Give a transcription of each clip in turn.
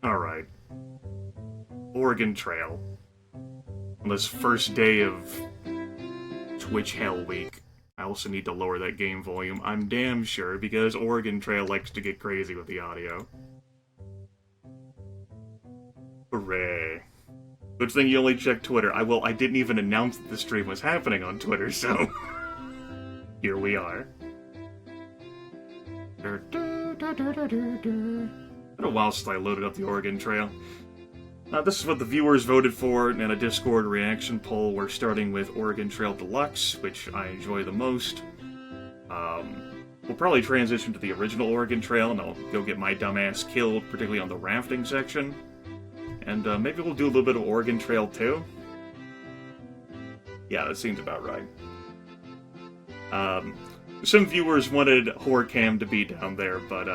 Alright. Oregon Trail. On this first day of Twitch Hell Week. I also need to lower that game volume, I'm damn sure, because Oregon Trail likes to get crazy with the audio. Hooray. Good thing you only check Twitter. I didn't even announce that the stream was happening on Twitter, so... here we are. Been a while since I loaded up the Oregon Trail. This is what the viewers voted for in a Discord reaction poll. We're starting with Oregon Trail Deluxe, which I enjoy the most. We'll probably transition to the original Oregon Trail, and I'll go get my dumbass killed, particularly on the rafting section. And maybe we'll do a little bit of Oregon Trail too. Yeah, that seems about right. Some viewers wanted Horcam to be down there, but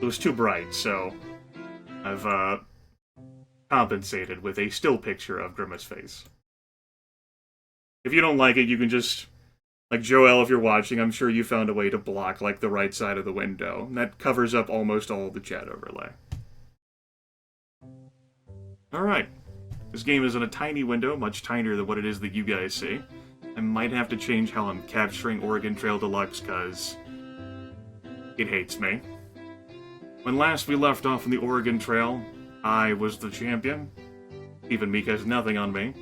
it was too bright, so I've compensated with a still picture of Grimith's face. If you don't like it, you can just, like Joel, if you're watching, I'm sure you found a way to block, like, the right side of the window. And that covers up almost all of the chat overlay. Alright. This game is in a tiny window, much tinier than what it is that you guys see. I might have to change how I'm capturing Oregon Trail Deluxe, because it hates me. When last we left off on the Oregon Trail, I was the champion. Even Mika has nothing on me.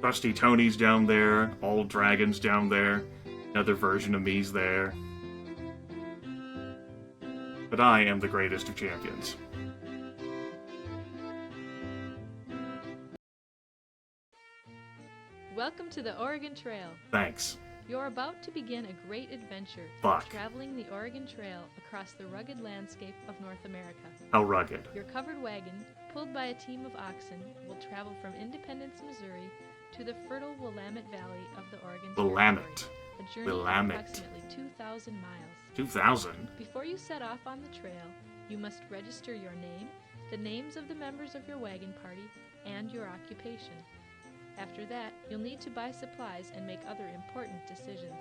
Trusty Tony's down there, all dragons down there, another version of me's there. But I am the greatest of champions. Welcome to the Oregon Trail. Thanks. You're about to begin a great adventure, traveling the Oregon Trail across the rugged landscape of North America. How rugged? Your covered wagon, pulled by a team of oxen, will travel from Independence, Missouri, to the fertile Willamette Valley of the Oregon Territory. Willamette. A journey of approximately 2,000 miles. 2,000? Before you set off on the trail, you must register your name, the names of the members of your wagon party, and your occupation. After that, you'll need to buy supplies and make other important decisions.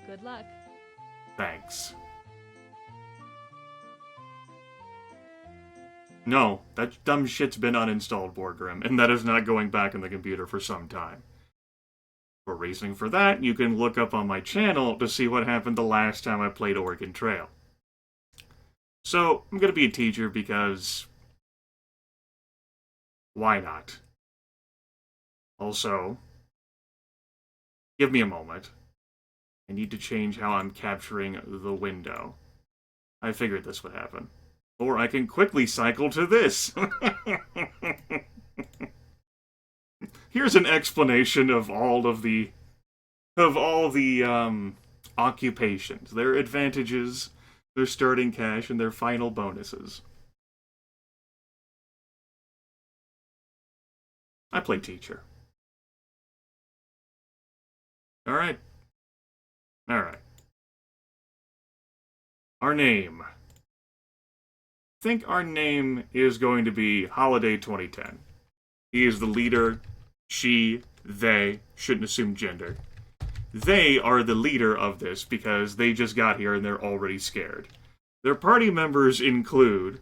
Good luck. Thanks. No, that dumb shit's been uninstalled, Borgrim, and that is not going back in the computer for some time. For reasoning for that, you can look up on my channel to see what happened the last time I played Oregon Trail. So, I'm gonna be a teacher because... why not? Also, give me a moment. I need to change how I'm capturing the window. I figured this would happen. Or I can quickly cycle to this. Here's an explanation of all the occupations, their advantages, their starting cash, and their final bonuses. I play teacher. Alright. Alright. Our name. I think our name is going to be Holiday 2010. He is the leader. She, they, shouldn't assume gender. They are the leader of this because they just got here and they're already scared. Their party members include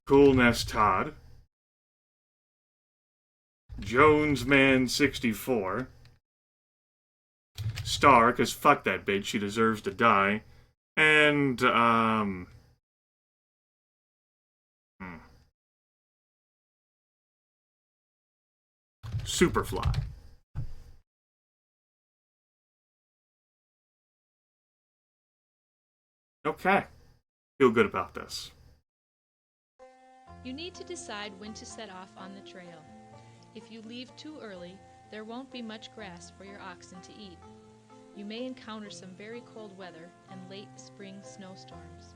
Coolness Todd, Jonesman64, Star, cause fuck that bitch, she deserves to die, and, Superfly. Okay. Feel good about this. You need to decide when to set off on the trail. If you leave too early, there won't be much grass for your oxen to eat. You may encounter some very cold weather and late spring snowstorms.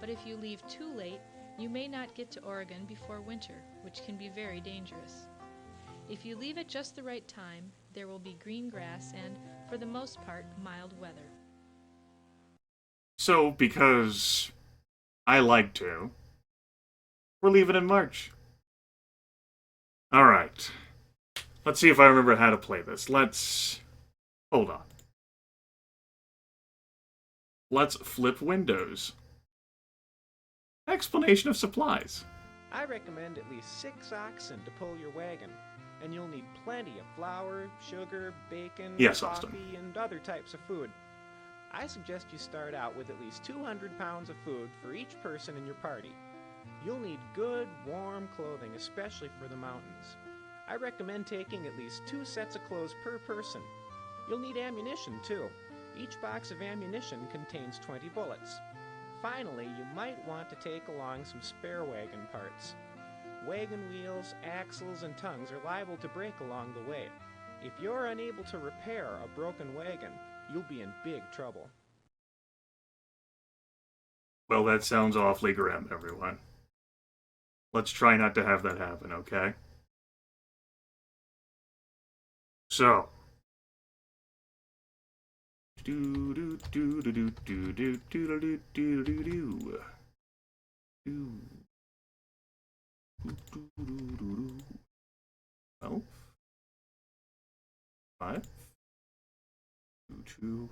But if you leave too late, you may not get to Oregon before winter, which can be very dangerous. If you leave at just the right time, there will be green grass and, for the most part, mild weather. So, because I like to, we're leaving in March. Alright. Let's see if I remember how to play this. Hold on. Let's flip windows. Explanation of supplies. I recommend at least 6 oxen to pull your wagon, and you'll need plenty of flour, sugar, bacon, Yes, coffee, Austin. and other types of food. I suggest you start out with at least 200 pounds of food for each person in your party. You'll need good, warm clothing, especially for the mountains. I recommend taking at least 2 sets of clothes per person. You'll need ammunition, too. Each box of ammunition contains 20 bullets. Finally, you might want to take along some spare wagon parts. Wagon wheels, axles, and tongues are liable to break along the way. If you're unable to repair a broken wagon, you'll be in big trouble. Well, that sounds awfully grim, everyone. Let's try not to have that happen, okay? So. Well, 5, 2.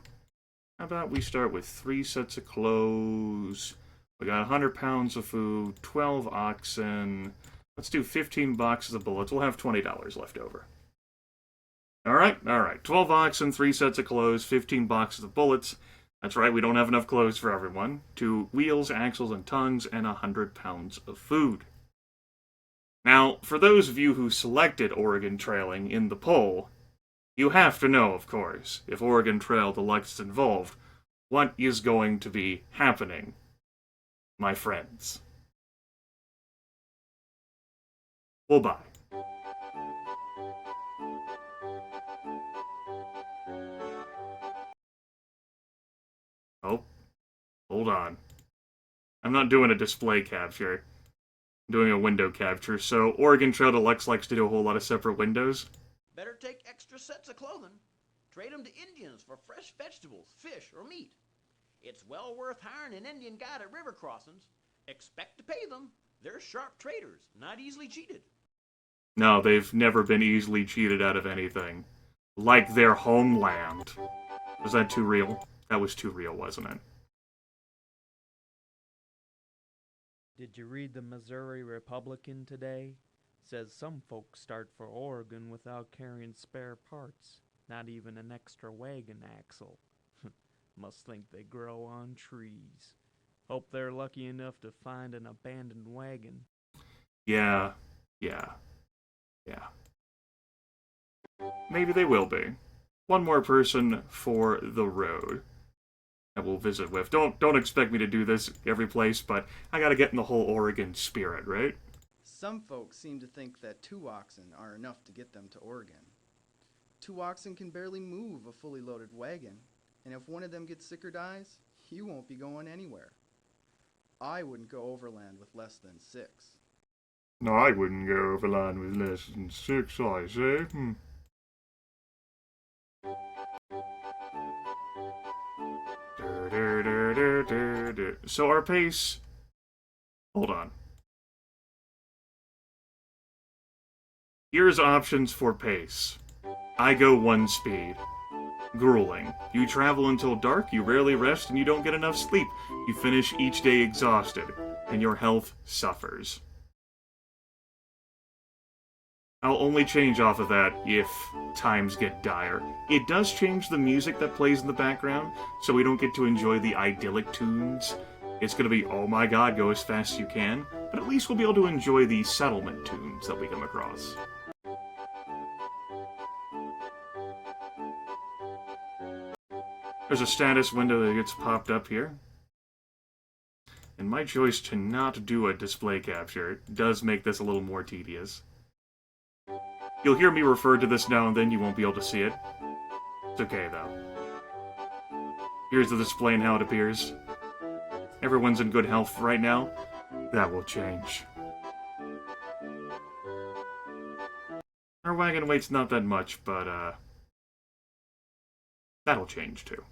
How about we start with 3 sets of clothes? We got 100 pounds of food, 12 oxen. Let's do 15 boxes of bullets. We'll have $20 left over. Alright. 12 oxen, 3 sets of clothes, 15 boxes of bullets. That's right, we don't have enough clothes for everyone. 2 wheels, axles, and tongues, and 100 pounds of food. Now, for those of you who selected Oregon Trailing in the poll, you have to know, of course, if Oregon Trail Deluxe is involved, what is going to be happening, my friends. Well, bye. Oh, hold on. I'm not doing a display capture. I'm doing a window capture, so Oregon Trail Deluxe likes to do a whole lot of separate windows. Better take extra sets of clothing. Trade them to Indians for fresh vegetables, fish, or meat. It's well worth hiring an Indian guide at river crossings. Expect to pay them. They're sharp traders, not easily cheated. No, they've never been easily cheated out of anything. Like their homeland. Was that too real? That was too real, wasn't it? Did you read the Missouri Republican today? Says some folks start for Oregon without carrying spare parts, not even an extra wagon axle. Must think they grow on trees. Hope they're lucky enough to find an abandoned wagon. Yeah. Maybe they will be. One more person for the road that we'll visit with. Don't expect me to do this every place, but I gotta get in the whole Oregon spirit, right? Some folks seem to think that 2 oxen are enough to get them to Oregon. 2 oxen can barely move a fully loaded wagon, and if one of them gets sick or dies, you won't be going anywhere. I wouldn't go overland with less than 6. No, I wouldn't go overland with less than 6, I say. So our pace... Hold on. Here's options for pace. I go 1 speed. Grueling. You travel until dark, you rarely rest, and you don't get enough sleep. You finish each day exhausted, and your health suffers. I'll only change off of that if times get dire. It does change the music that plays in the background, so we don't get to enjoy the idyllic tunes. It's gonna be, oh my god, go as fast as you can, but at least we'll be able to enjoy the settlement tunes that we come across. There's a status window that gets popped up here. And my choice to not do a display capture does make this a little more tedious. You'll hear me refer to this now and then, you won't be able to see it. It's okay, though. Here's the display and how it appears. Everyone's in good health right now. That will change. Our wagon weight's not that much, but, that'll change, too.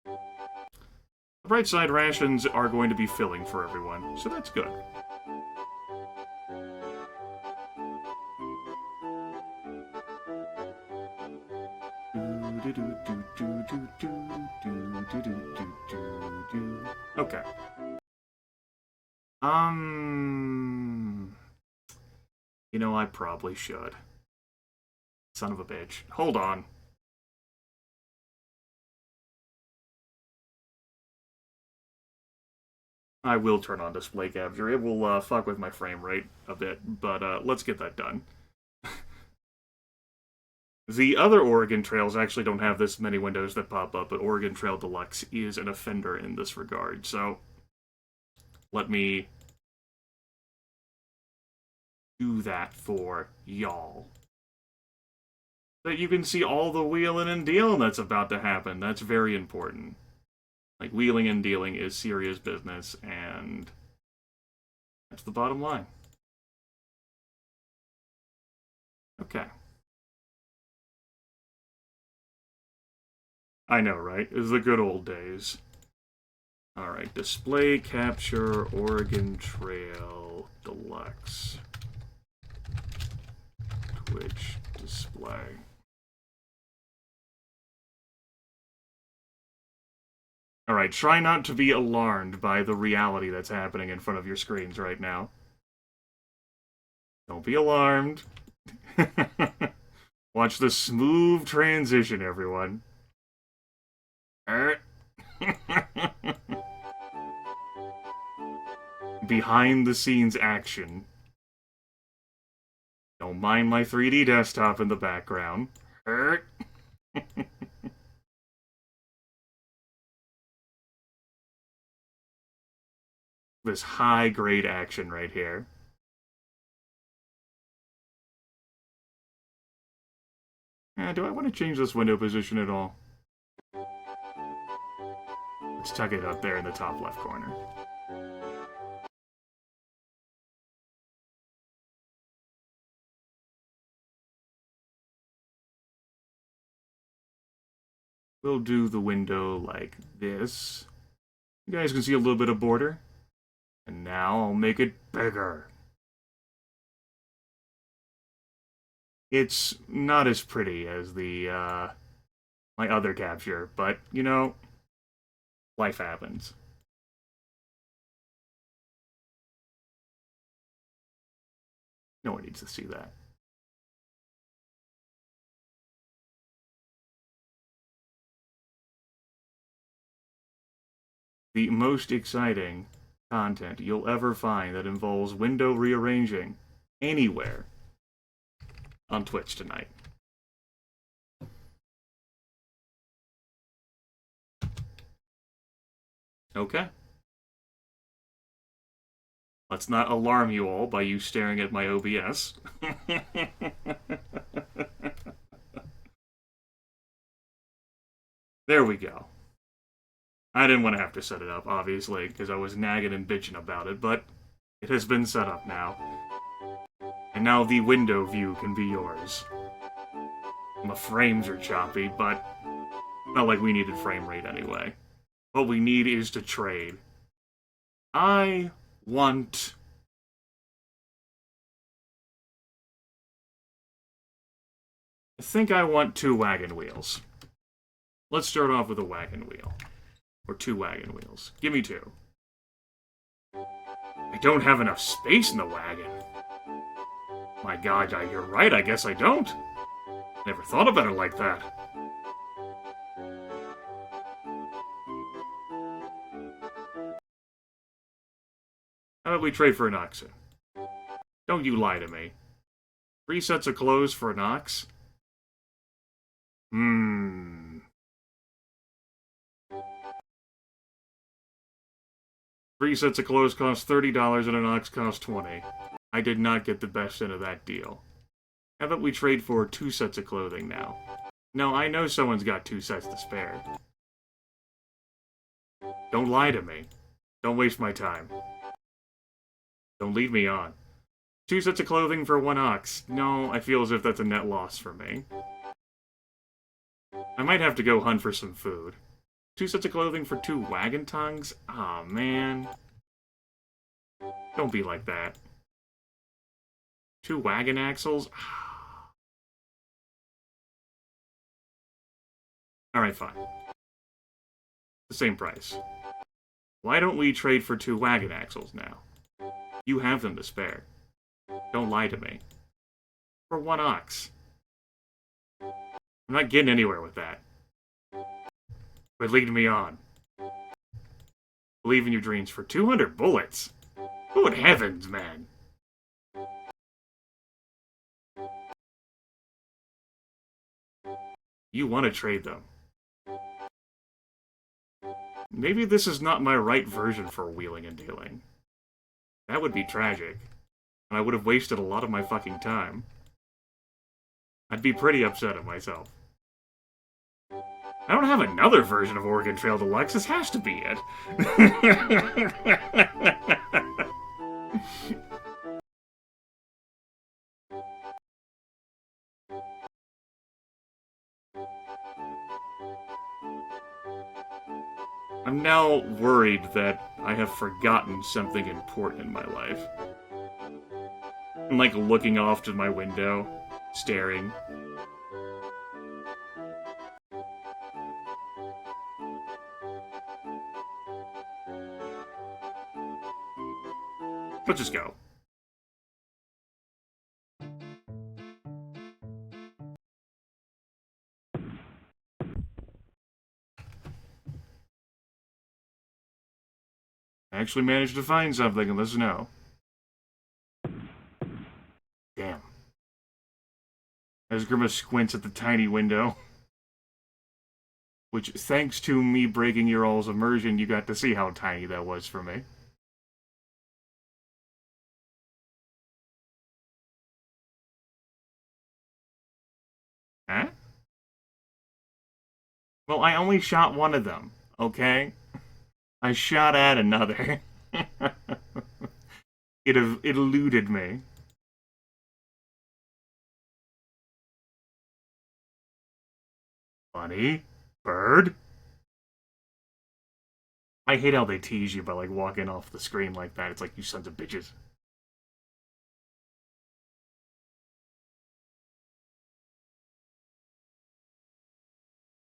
The bright side, rations are going to be filling for everyone, so that's good. Okay. You know, I probably should. Son of a bitch. Hold on. I will turn on display capture. It will fuck with my frame rate a bit, but let's get that done. The other Oregon Trails actually don't have this many windows that pop up, but Oregon Trail Deluxe is an offender in this regard, so let me do that for y'all. So that you can see all the wheeling and dealing that's about to happen. That's very important. Like, wheeling and dealing is serious business, and that's the bottom line. Okay. I know, right? It's the good old days. Alright, display capture Oregon Trail Deluxe. Twitch display. Alright, try not to be alarmed by the reality that's happening in front of your screens right now. Don't be alarmed. Watch the smooth transition, everyone. Behind the scenes action. Don't mind my 3D desktop in the background. This high-grade action right here. Do I want to change this window position at all? Let's tuck it up there in the top left corner. We'll do the window like this. You guys can see a little bit of border. And now I'll make it bigger. It's not as pretty as the, my other capture, but, you know, life happens. No one needs to see that. The most exciting content you'll ever find that involves window rearranging anywhere on Twitch tonight. Okay. Let's not alarm you all by you staring at my OBS. There we go. I didn't want to have to set it up, obviously, because I was nagging and bitching about it, but it has been set up now. And now the window view can be yours. The frames are choppy, but not like we needed frame rate anyway. What we need is to trade. I think I want 2 wagon wheels. Let's start off with a wagon wheel. Or 2 wagon wheels. Give me 2. I don't have enough space in the wagon. My god, you're right, I guess I don't. Never thought about it like that. How about we trade for an oxen? Don't you lie to me. 3 sets of clothes for an ox? 3 sets of clothes cost $30 and an ox cost $20. I did not get the best end of that deal. How about we trade for 2 sets of clothing now? No, I know someone's got 2 sets to spare. Don't lie to me. Don't waste my time. Don't lead me on. 2 sets of clothing for 1 ox. No, I feel as if that's a net loss for me. I might have to go hunt for some food. 2 sets of clothing for 2 wagon tongues? Aw, man. Don't be like that. 2 wagon axles? Alright, fine. The same price. Why don't we trade for 2 wagon axles now? You have them to spare. Don't lie to me. For 1 ox. I'm not getting anywhere with that. But lead me on. Believe in your dreams for 200 bullets. Good heavens, man. You want to trade them. Maybe this is not my right version for wheeling and dealing. That would be tragic. And I would have wasted a lot of my fucking time. I'd be pretty upset at myself. I don't have another version of Oregon Trail Deluxe. This has to be it. I'm now worried that I have forgotten something important in my life. I'm like looking off to my window, staring. Let's just go. I actually managed to find something in the snow. Damn. As Grimith squints at the tiny window. Which, thanks to me breaking your all's immersion, you got to see how tiny that was for me. Huh? Well, I only shot one of them, okay? I shot at another. It eluded me. Bunny? Bird? I hate how they tease you by, like, walking off the screen like that. It's like, you sons of bitches.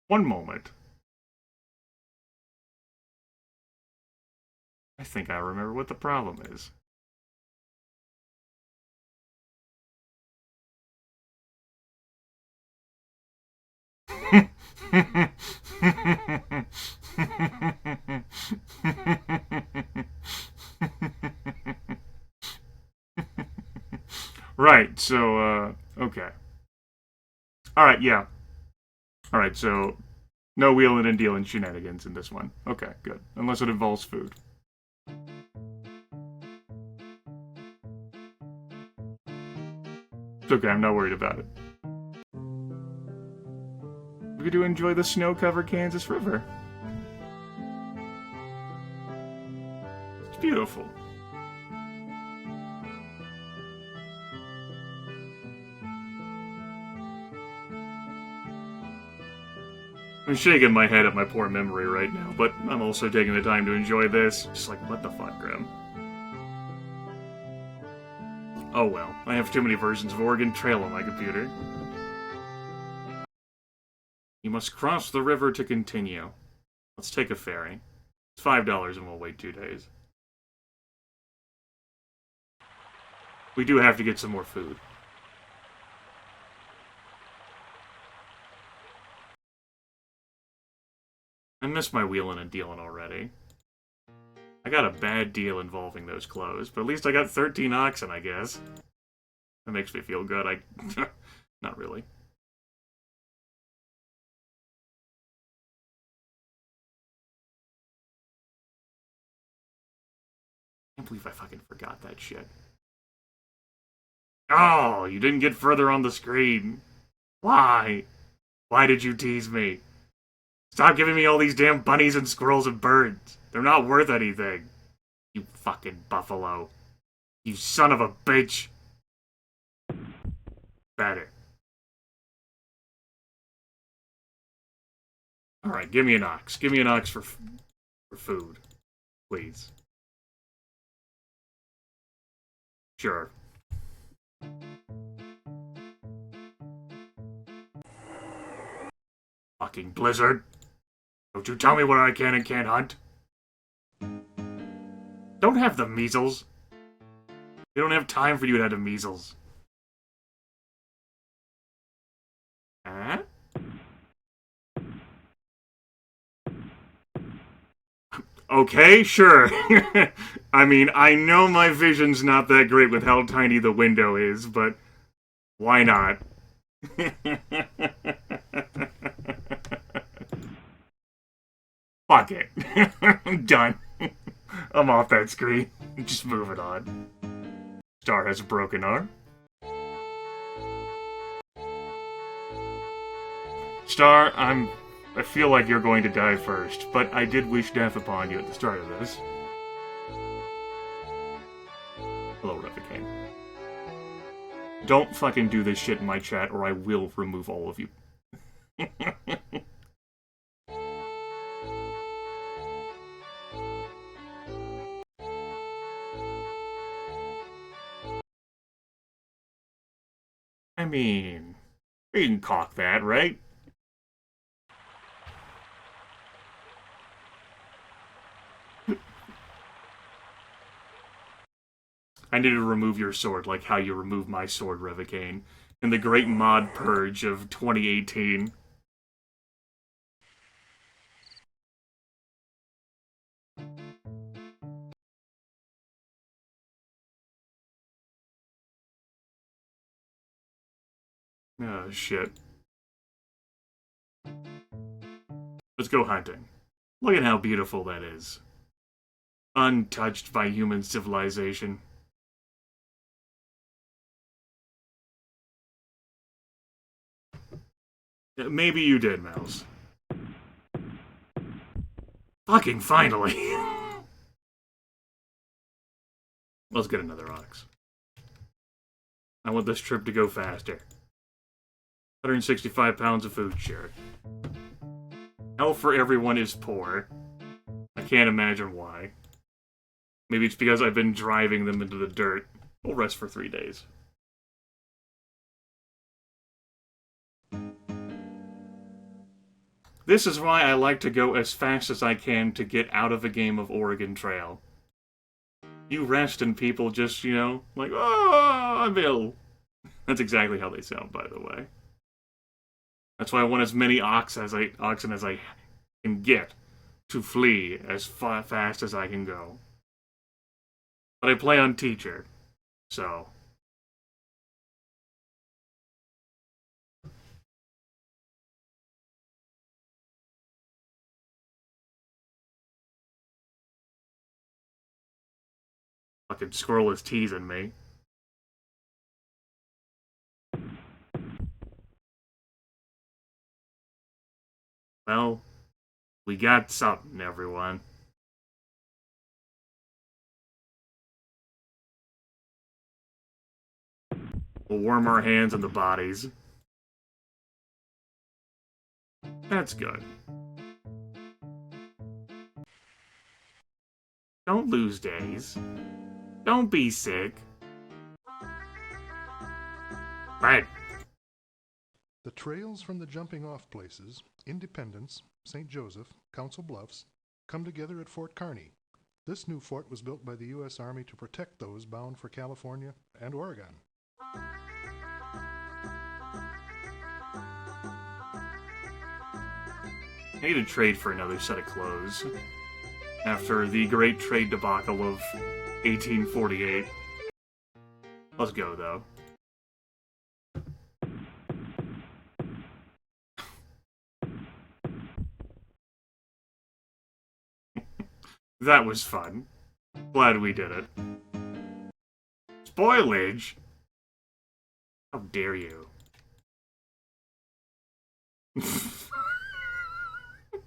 One moment. I think I remember what the problem is. Right, so, okay. Alright, yeah. Alright, so, no wheeling and dealing shenanigans in this one. Okay, good. Unless it involves food. It's okay, I'm not worried about it. We do enjoy the snow-covered Kansas River. It's beautiful. I'm shaking my head at my poor memory right now, but I'm also taking the time to enjoy this. Just like, what the fuck, Grim? Oh well, I have too many versions of Oregon Trail on my computer. You must cross the river to continue. Let's take a ferry. It's $5 and we'll wait 2 days. We do have to get some more food. I miss my wheeling and dealing already. I got a bad deal involving those clothes, but at least I got 13 oxen, I guess. That makes me feel good. Not really. I can't believe I fucking forgot that shit. Oh, you didn't get further on the screen. Why? Why did you tease me? Stop giving me all these damn bunnies and squirrels and birds. They're not worth anything. You fucking buffalo. You son of a bitch. Better. Alright, give me an ox. Give me an ox for food. Please. Sure. Fucking blizzard. Don't you tell me what I can and can't hunt. Don't have the measles. They don't have time for you to have the measles. Okay, sure. I mean, I know my vision's not that great with how tiny the window is, but why not? Fuck it. I'm done. I'm off that screen. Just move it on. Star has a broken arm. Star, I feel like you're going to die first, but I did wish death upon you at the start of this. Hello, Revicane. Don't fucking do this shit in my chat or I will remove all of you. I mean, we can cock that, right? I need to remove your sword like how you remove my sword, Revicane, in the Great Mod Purge of 2018. Oh, shit. Let's go hunting. Look at how beautiful that is. Untouched by human civilization. Maybe you did, Mouse. Fucking finally! Let's get another ox. I want this trip to go faster. 165 pounds of food shared. Health for everyone is poor. I can't imagine why. Maybe it's because I've been driving them into the dirt. We'll rest for 3 days. This is why I like to go as fast as I can to get out of a game of Oregon Trail. You rest and people just, you know, like, oh, I'm ill. That's exactly how they sound, by the way. That's why I want as many oxen as I can get to flee as fast as I can go. But I play on teacher, so... Fucking squirrel is teasing me. Well, we got something, everyone. We'll warm our hands and the bodies. That's good. Don't lose days. Don't be sick. Right. The trails from the jumping-off places, Independence, St. Joseph, Council Bluffs, come together at Fort Kearny. This new fort was built by the U.S. Army to protect those bound for California and Oregon. I need to trade for another set of clothes. After the great trade debacle of 1848. Let's go, though. That was fun. Glad we did it. Spoilage? How dare you?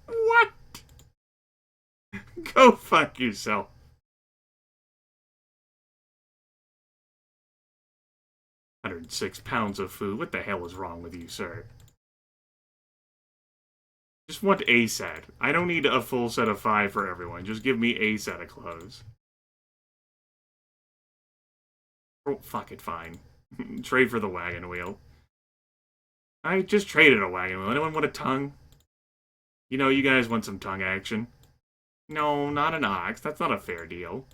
What? Go fuck yourself. 106 pounds of food. What the hell is wrong with you, sir? Just want a set. I don't need a full set of 5 for everyone. Just give me a set of clothes. Oh, fuck it, fine. Trade for the wagon wheel. I just traded a wagon wheel. Anyone want a tongue? You know, you guys want some tongue action. No, not an ox. That's not a fair deal.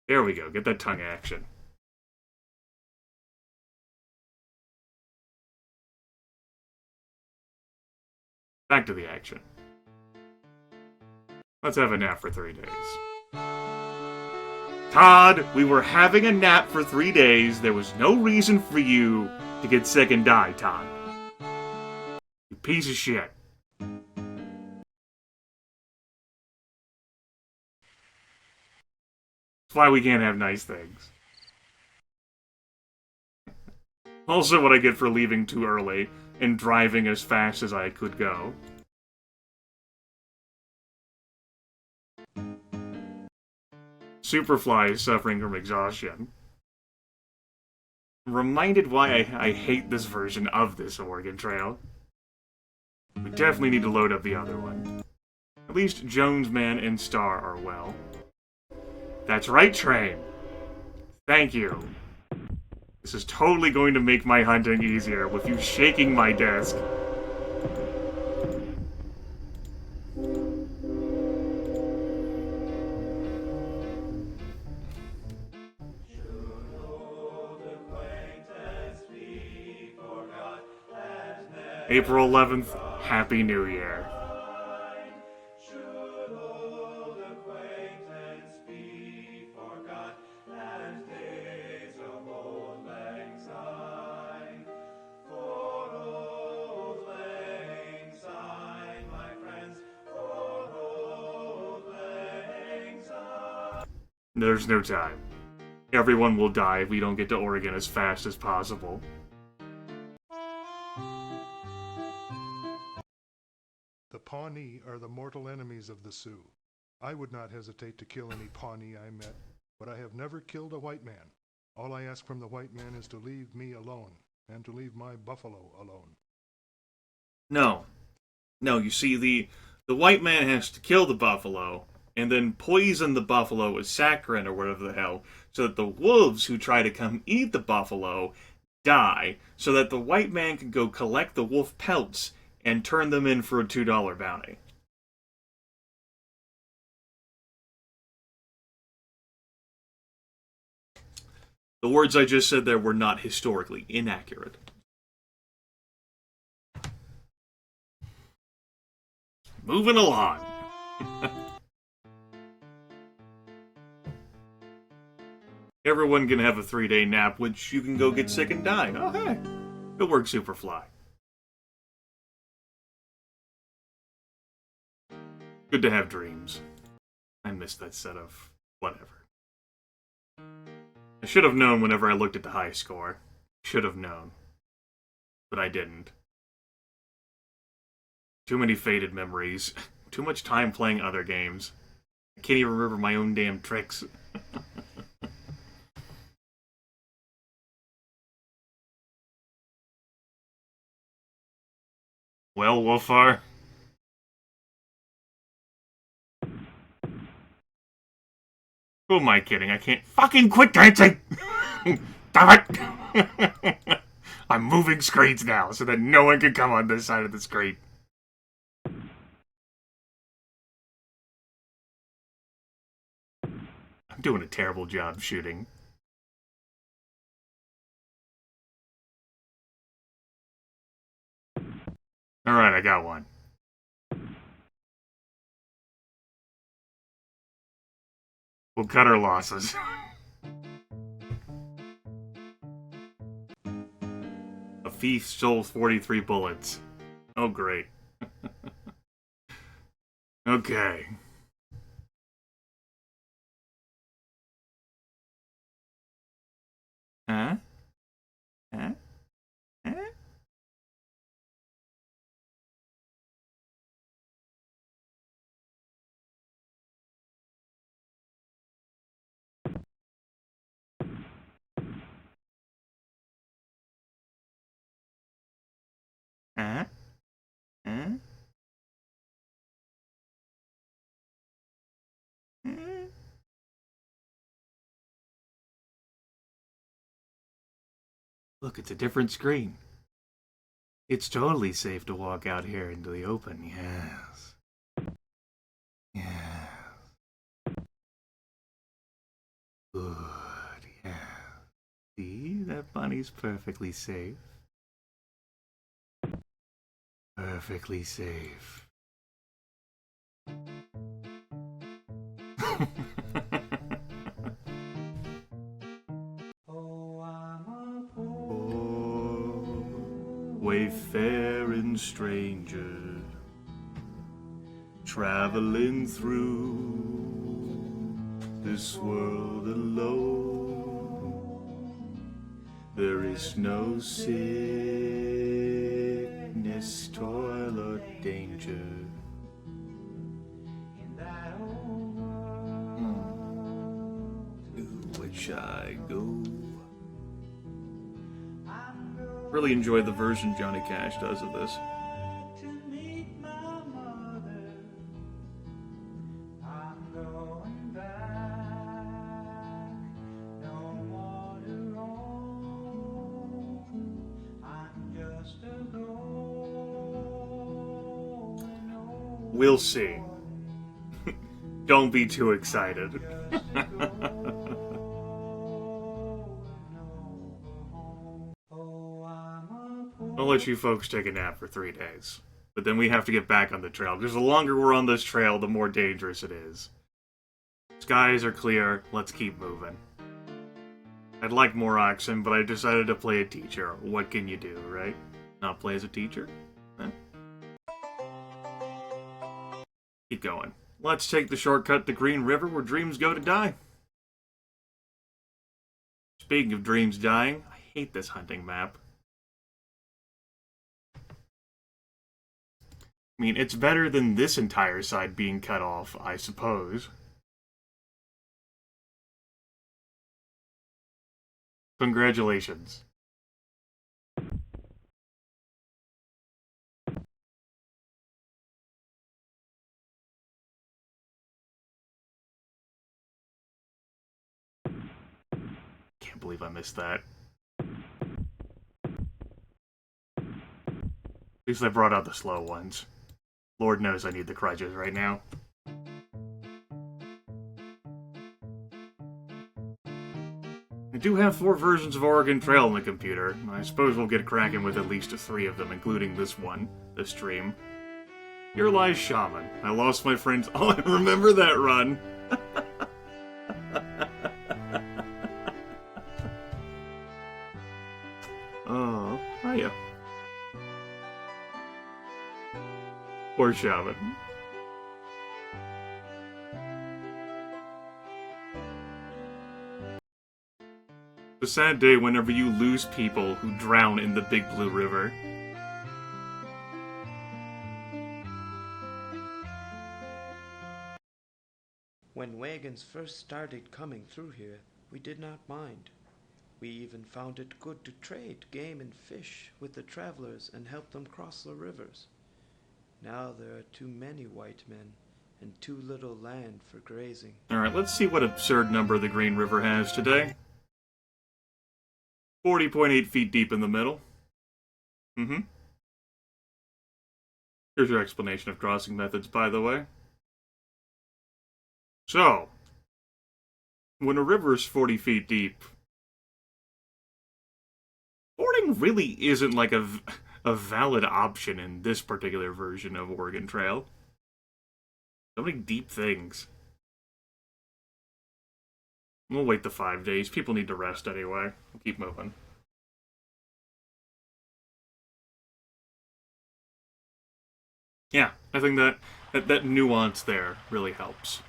There we go. Get that tongue action. Back to the action. Let's have a nap for 3 days. Todd, we were having a nap for 3 days. There was no reason for you to get sick and die, Todd. You piece of shit. That's why we can't have nice things. Also what I get for leaving too early and driving as fast as I could go. Superfly is suffering from exhaustion. I'm reminded why I hate this version of this Oregon Trail. We definitely need to load up the other one. At least Jones Man and Star are well. That's right, Train. Thank you. This is totally going to make my hunting easier with you shaking my desk. April 11th, Happy New Year. There's no time. Everyone will die if we don't get to Oregon as fast as possible. The Pawnee are the mortal enemies of the Sioux. I would not hesitate to kill any Pawnee I met, but I have never killed a white man. All I ask from the white man is to leave me alone, and to leave my buffalo alone. No. No, you see, the white man has to kill the buffalo, and then poison the buffalo with saccharin or whatever the hell, so that the wolves who try to come eat the buffalo die, so that the white man can go collect the wolf pelts and turn them in for a $2 bounty. The words I just said there were not historically inaccurate. Moving along. Everyone can have a 3-day nap, which you can go get sick and die. Oh, hey. Good work, Superfly. Good to have dreams. I missed that set of whatever. I should have known whenever I looked at the high score. Should have known. But I didn't. Too many faded memories. Too much time playing other games. I can't even remember my own damn tricks. Well, Wolfar. Who am I kidding? I can't fucking quit dancing! Damn it! I'm moving screens now so that no one can come on this side of the screen. I'm doing a terrible job shooting. Alright, I got one. We'll cut our losses. A thief stole 43 bullets. Oh, great. Okay. Huh? Huh? Huh? Huh? Huh? Huh? Look, it's a different screen. It's totally safe to walk out here into the open, yes. Yes. Good, yeah. See, that bunny's perfectly safe. Perfectly safe. wayfaring stranger, traveling through this world alone. There is no sickness, toil, or danger. To which I go. Really enjoyed the version Johnny Cash does of this. We'll see. Don't be too excited. I'll let you folks take a nap for 3 days. But then we have to get back on the trail, because the longer we're on this trail, the more dangerous it is. Skies are clear, let's keep moving. I'd like more oxen, but I decided to play a teacher. What can you do, right? Not play as a teacher? Huh? Keep going. Let's take the shortcut to Green River, where dreams go to die. Speaking of dreams dying, I hate this hunting map. I mean, it's better than this entire side being cut off, I suppose. Congratulations. Can't believe I missed that. At least I brought out the slow ones. Lord knows I need the crutches right now. I do have 4 versions of Oregon Trail on the computer. I suppose we'll get cracking with at least 3 of them, including this one, this stream. Here lies Shaman. I lost my friends. Oh, I remember that run! Oh, hiya. Poor Shaman. It's a sad day whenever you lose people who drown in the Big Blue River. When wagons first started coming through here, we did not mind. We even found it good to trade game and fish with the travelers and help them cross the rivers. Now there are too many white men and too little land for grazing. Alright, let's see what absurd number the Green River has today. 40.8 feet deep in the middle. Here's your explanation of crossing methods, by the way. So, when a river is 40 feet deep, fording really isn't like a valid option in this particular version of Oregon Trail. So many deep things. We'll wait the 5 days. People need to rest anyway. We'll keep moving. Yeah, I think that nuance there really helps.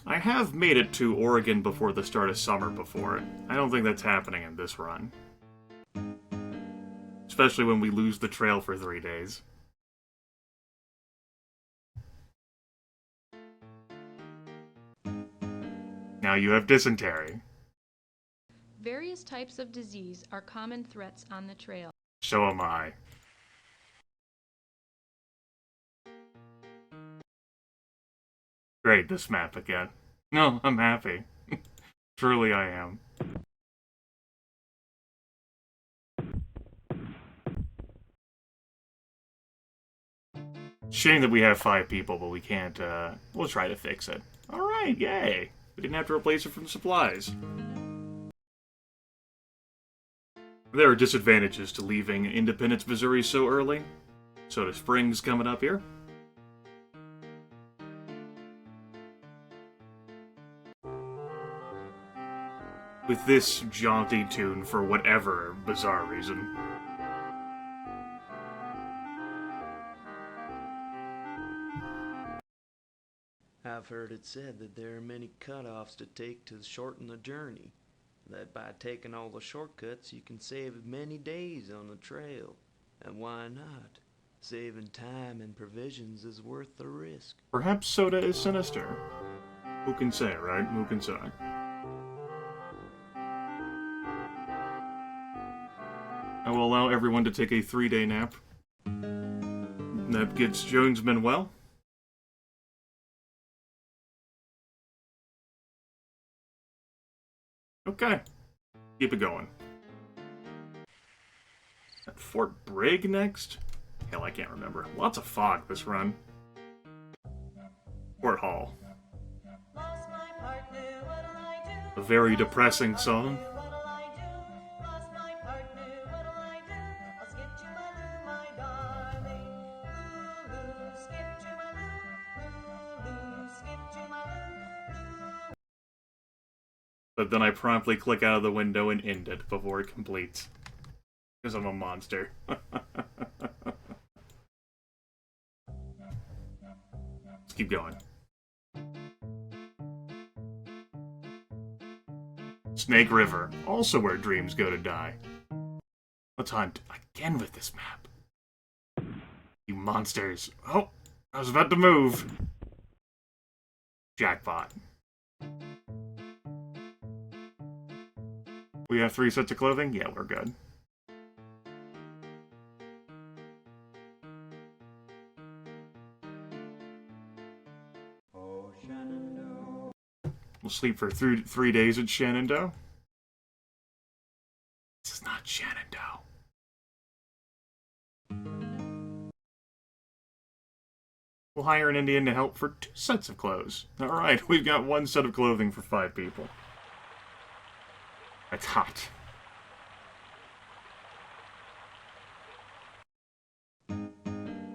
I have made it to Oregon before the start of summer before. I don't think that's happening in this run. Especially when we lose the trail for 3 days. Now you have dysentery. Various types of disease are common threats on the trail. So am I. Great, this map again. No, I'm happy. Truly I am. Shame that we have 5 people, but we can't, we'll try to fix it. Alright, yay! We didn't have to replace it from supplies. There are disadvantages to leaving Independence, Missouri so early. Soda Springs coming up here. with this jaunty tune for whatever bizarre reason. I've heard it said that there are many cutoffs to take to shorten the journey. That by taking all the shortcuts, you can save many days on the trail. And why not? Saving time and provisions is worth the risk. Perhaps soda is sinister. Who can say, right? Who can say? I will allow everyone to take a 3-day nap. That gets Jonesman well. Okay. Keep it going. At Fort Brigg next? Hell, I can't remember. Lots of fog this run. Fort Hall. A very depressing song. But then I promptly click out of the window and end it before it completes. Because I'm a monster. Let's keep going. Snake River, also where dreams go to die. Let's hunt again with this map. You monsters. Oh, I was about to move. Jackpot. We have 3 sets of clothing? Yeah, we're good. We'll sleep for 3 days at Shenandoah. This is not Shenandoah. We'll hire an Indian to help for 2 sets of clothes. Alright, we've got 1 set of clothing for 5 people. It's hot.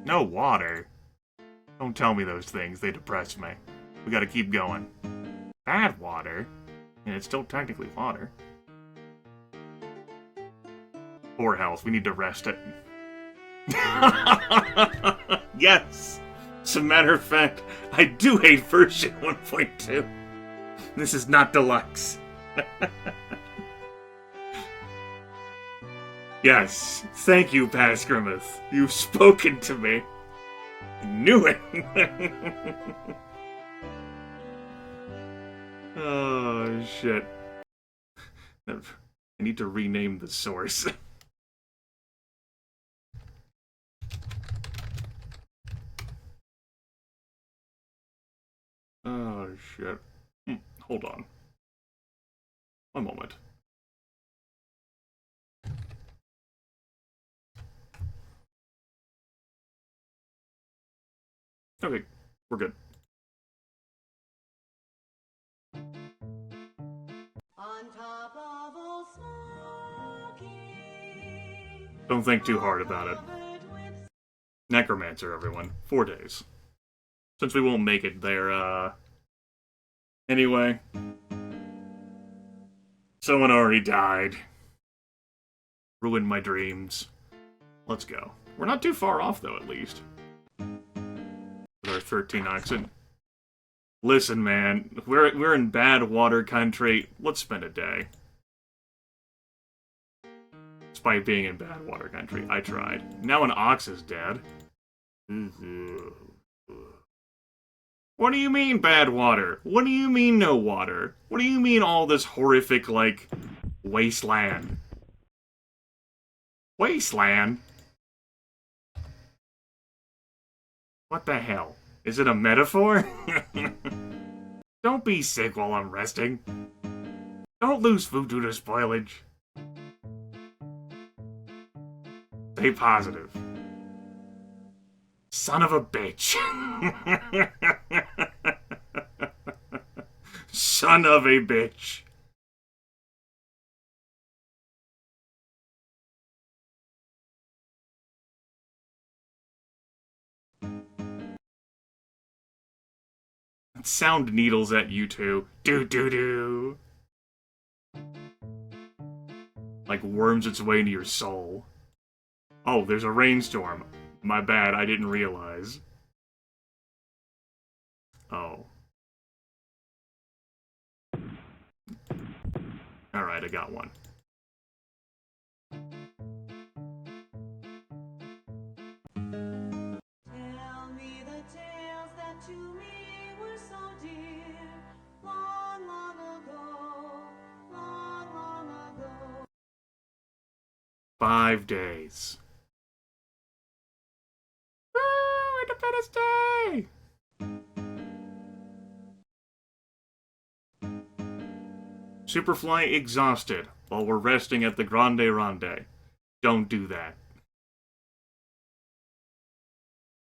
No water. Don't tell me those things, they depress me. We gotta keep going. Bad water? And it's still technically water. Poor health, we need to rest it. Yes! As a matter of fact, I do hate version 1.2. This is not Deluxe. Yes, thank you, past Grimith. You've spoken to me. I knew it! Oh, shit. I need to rename the source. Oh, shit. Hold on. One moment. Okay, we're good. On top of Old Smoky. Don't think too hard about it. Necromancer, everyone. 4 days. Since we won't make it there, Anyway. Someone already died. Ruined my dreams. Let's go. We're not too far off, though, at least. With our 13 oxen. Listen, man. We're in bad water country. Let's spend a day. Despite being in bad water country. I tried. Now an ox is dead. What do you mean bad water? What do you mean no water? What do you mean all this horrific, like, wasteland? Wasteland? What the hell? Is it a metaphor? Don't be sick while I'm resting. Don't lose food due to spoilage. Stay positive. Son of a bitch. Son of a bitch. Sound needles at you two. Do do do. like, worms its way into your soul. Oh, there's a rainstorm. My bad, I didn't realize. Oh. Alright, I got one. Tell me the tales that to me were so dear, long, long ago, long, long ago. 5 days. Woo! Independence Day! Superfly exhausted while we're resting at the Grande Ronde. Don't do that.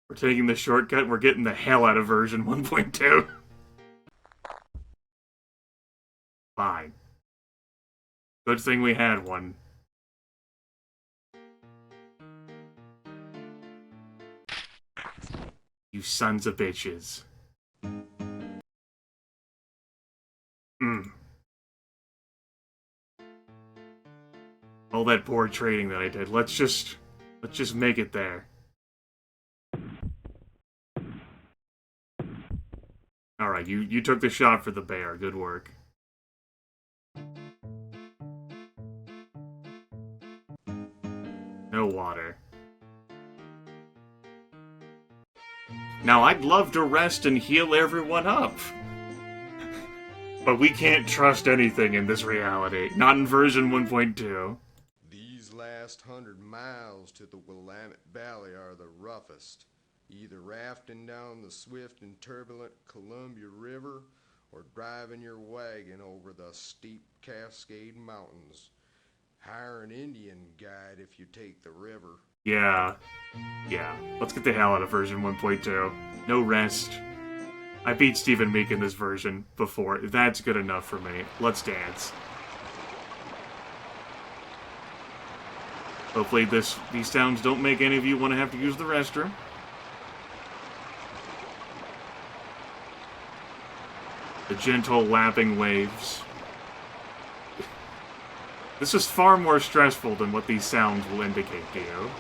We're taking the shortcut, we're getting the hell out of version 1.2. Fine. Good thing we had one. You sons of bitches. All that poor trading that I did. Let's just make it there. Alright, you took the shot for the bear. Good work. No water. Now, I'd love to rest and heal everyone up. But we can't trust anything in this reality. Not in version 1.2. These last 100 miles to the Willamette Valley are the roughest. Either rafting down the swift and turbulent Columbia River or driving your wagon over the steep Cascade Mountains. Hire an Indian guide if you take the river. Yeah. Let's get the hell out of version 1.2. No rest. I beat Stephen Meek in this version before. That's good enough for me. Let's dance. Hopefully these sounds don't make any of you want to have to use the restroom. The gentle lapping waves. This is far more stressful than what these sounds will indicate to you.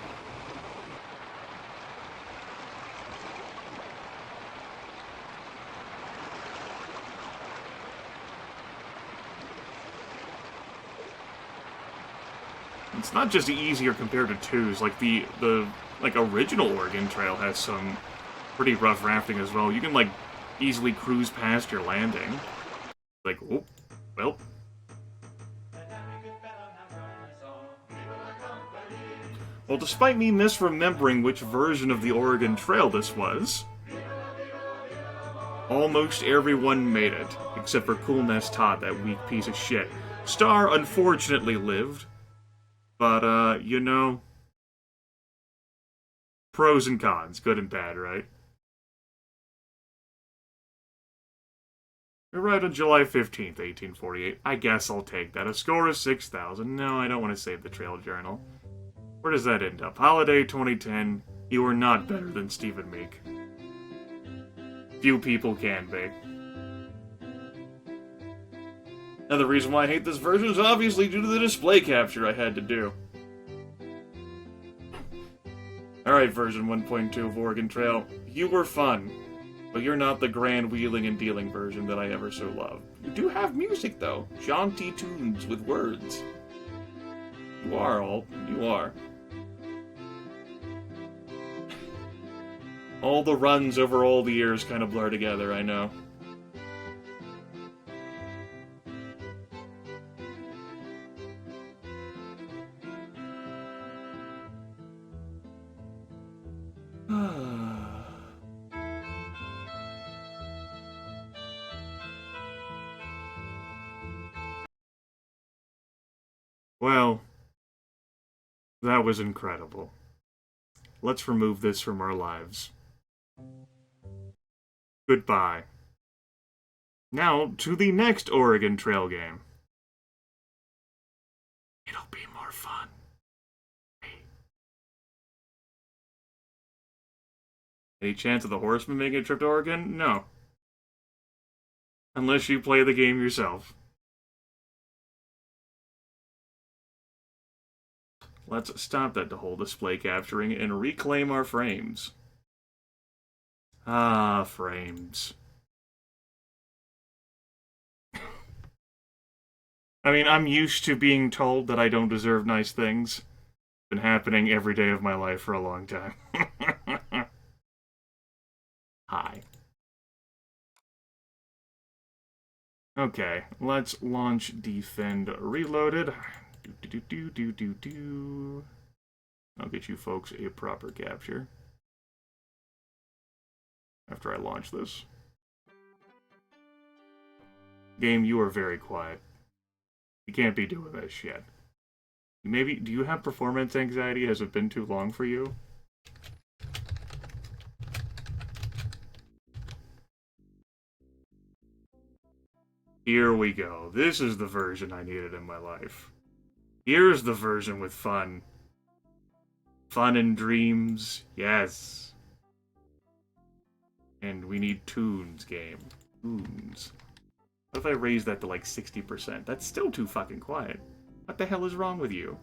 It's not just easier compared to 2s. Like the original Oregon Trail has some pretty rough rafting as well. You can like easily cruise past your landing. Like, oh, well. Well, despite me misremembering which version of the Oregon Trail this was, almost everyone made it, except for Coolness Todd, that weak piece of shit. Star unfortunately lived, but, you know, pros and cons, good and bad, right? We arrived on July 15th, 1848. I guess I'll take that. A score of 6,000. No, I don't want to save the trail journal. Where does that end up? Holiday 2010. You are not better than Stephen Meek. Few people can be. Now, the reason why I hate this version is obviously due to the display capture I had to do. Alright, version 1.2 of Oregon Trail. You were fun, but you're not the grand wheeling and dealing version that I ever so love. You do have music, though. Jaunty tunes with words. You are. All the runs over all the years kind of blur together, I know. Well, that was incredible. Let's remove this from our lives. Goodbye. Now, to the next Oregon Trail game. It'll be more fun. Any chance of the Horseman making a trip to Oregon? No. Unless you play the game yourself. let's stop that whole display capturing and reclaim our frames. Ah, frames. I mean, I'm used to being told that I don't deserve nice things. Been happening every day of my life for a long time. Hi. Okay, let's launch Defend Reloaded. I'll get you folks a proper capture after I launch this. Game, you are very quiet. You can't be doing this yet. Maybe, do you have performance anxiety? Has it been too long for you? Here we go. This is the version I needed in my life. Here's the version with fun. Fun and dreams. Yes. And we need tunes, game. Tunes. What if I raise that to like 60%? That's still too fucking quiet. What the hell is wrong with you?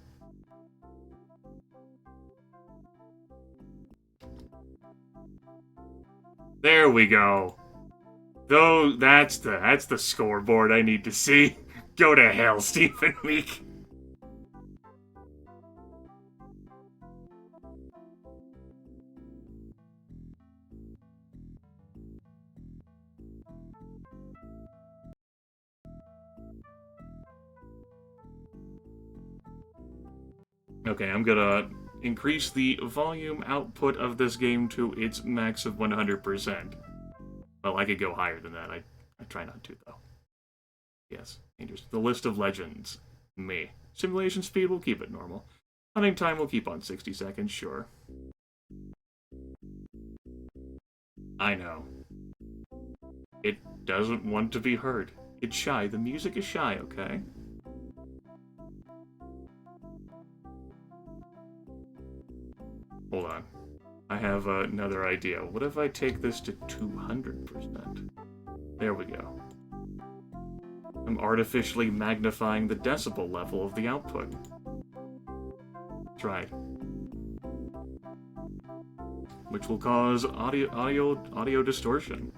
There we go. Though that's the scoreboard I need to see. Go to hell, Stephen Meek. Okay, I'm gonna increase the volume output of this game to its max of 100%. Well, I could go higher than that. I try not to, though. Yes, dangerous. The list of legends. Me. Simulation speed, we'll keep it normal. Hunting time, we'll keep on 60 seconds, sure. I know. It doesn't want to be heard. It's shy. The music is shy, okay? Hold on. I have another idea. What if I take this to 200%? There we go. I'm artificially magnifying the decibel level of the output. That's right. Which will cause audio distortion.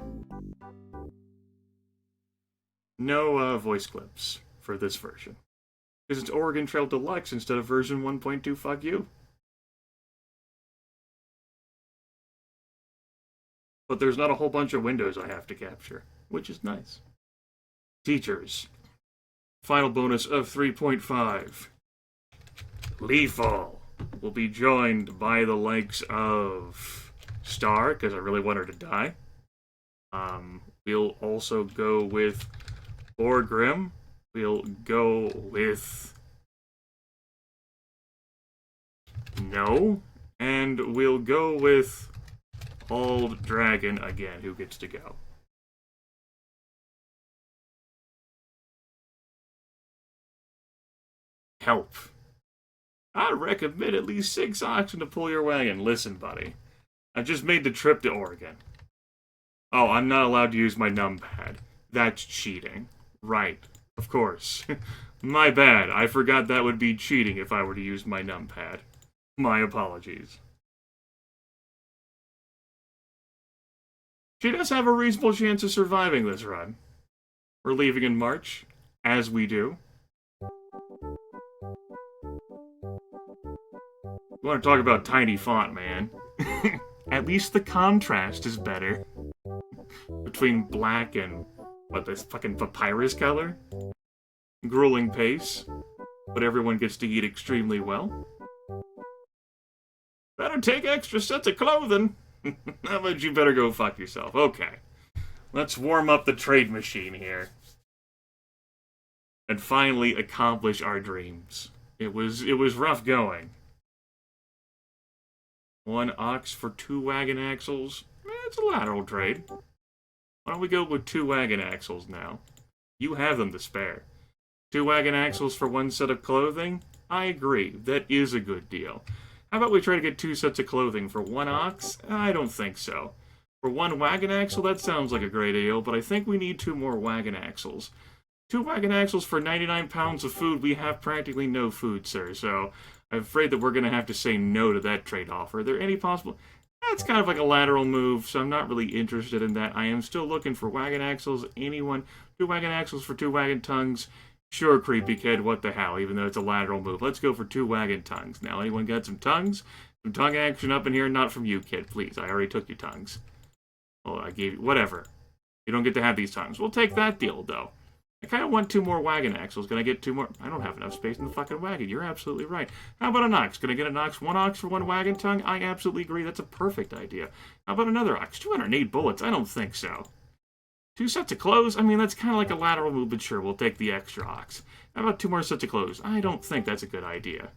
No voice clips for this version. Because it's Oregon Trail Deluxe instead of version 1.2, fuck you. But there's not a whole bunch of windows I have to capture, which is nice. Teachers. Final bonus of 3.5. Lethal will be joined by the likes of Star, because I really want her to die. We'll also go with Grim. We'll go with No. And we'll go with Old Dragon again, who gets to go. Help. I recommend at least 6 oxen to pull your wagon. Listen, buddy. I just made the trip to Oregon. Oh, I'm not allowed to use my numpad. That's cheating. Right. Of course. My bad. I forgot that would be cheating if I were to use my numpad. My apologies. She does have a reasonable chance of surviving this run. We're leaving in March, as we do. You want to talk about tiny font, man. At least the contrast is better. Between black and, what, this fucking papyrus color? Grueling pace, but everyone gets to eat extremely well. Better take extra sets of clothing. How about you better go fuck yourself? Okay. Let's warm up the trade machine here. And finally accomplish our dreams. It was rough going. 1 ox for 2 wagon axles. It's a lateral trade. Why don't we go with 2 wagon axles now? You have them to spare. 2 wagon axles for 1 set of clothing? I agree. That is a good deal. How about we try to get 2 sets of clothing for 1 ox? I don't think so. For 1 wagon axle, that sounds like a great deal, but I think we need 2 more wagon axles. 2 wagon axles for 99 pounds of food. We have practically no food, sir, so I'm afraid that we're going to have to say no to that trade offer. Are there any possible... That's kind of like a lateral move, so I'm not really interested in that. I am still looking for wagon axles. Anyone? 2 wagon axles for 2 wagon tongues. Sure, creepy kid, what the hell, even though it's a lateral move. Let's go for 2 wagon tongues. Now, anyone got some tongues? Some tongue action up in here? Not from you, kid, please. I already took your tongues. Well, I gave you... Whatever. You don't get to have these tongues. We'll take that deal, though. I kind of want 2 more wagon axles. Can I get 2 more? I don't have enough space in the fucking wagon. You're absolutely right. How about an ox? Can I get an ox? 1 ox for 1 wagon tongue? I absolutely agree. That's a perfect idea. How about another ox? 208 bullets? I don't think so. 2 sets of clothes? I mean, that's kind of like a lateral move, but sure, we'll take the extra ox. How about 2 more sets of clothes? I don't think that's a good idea.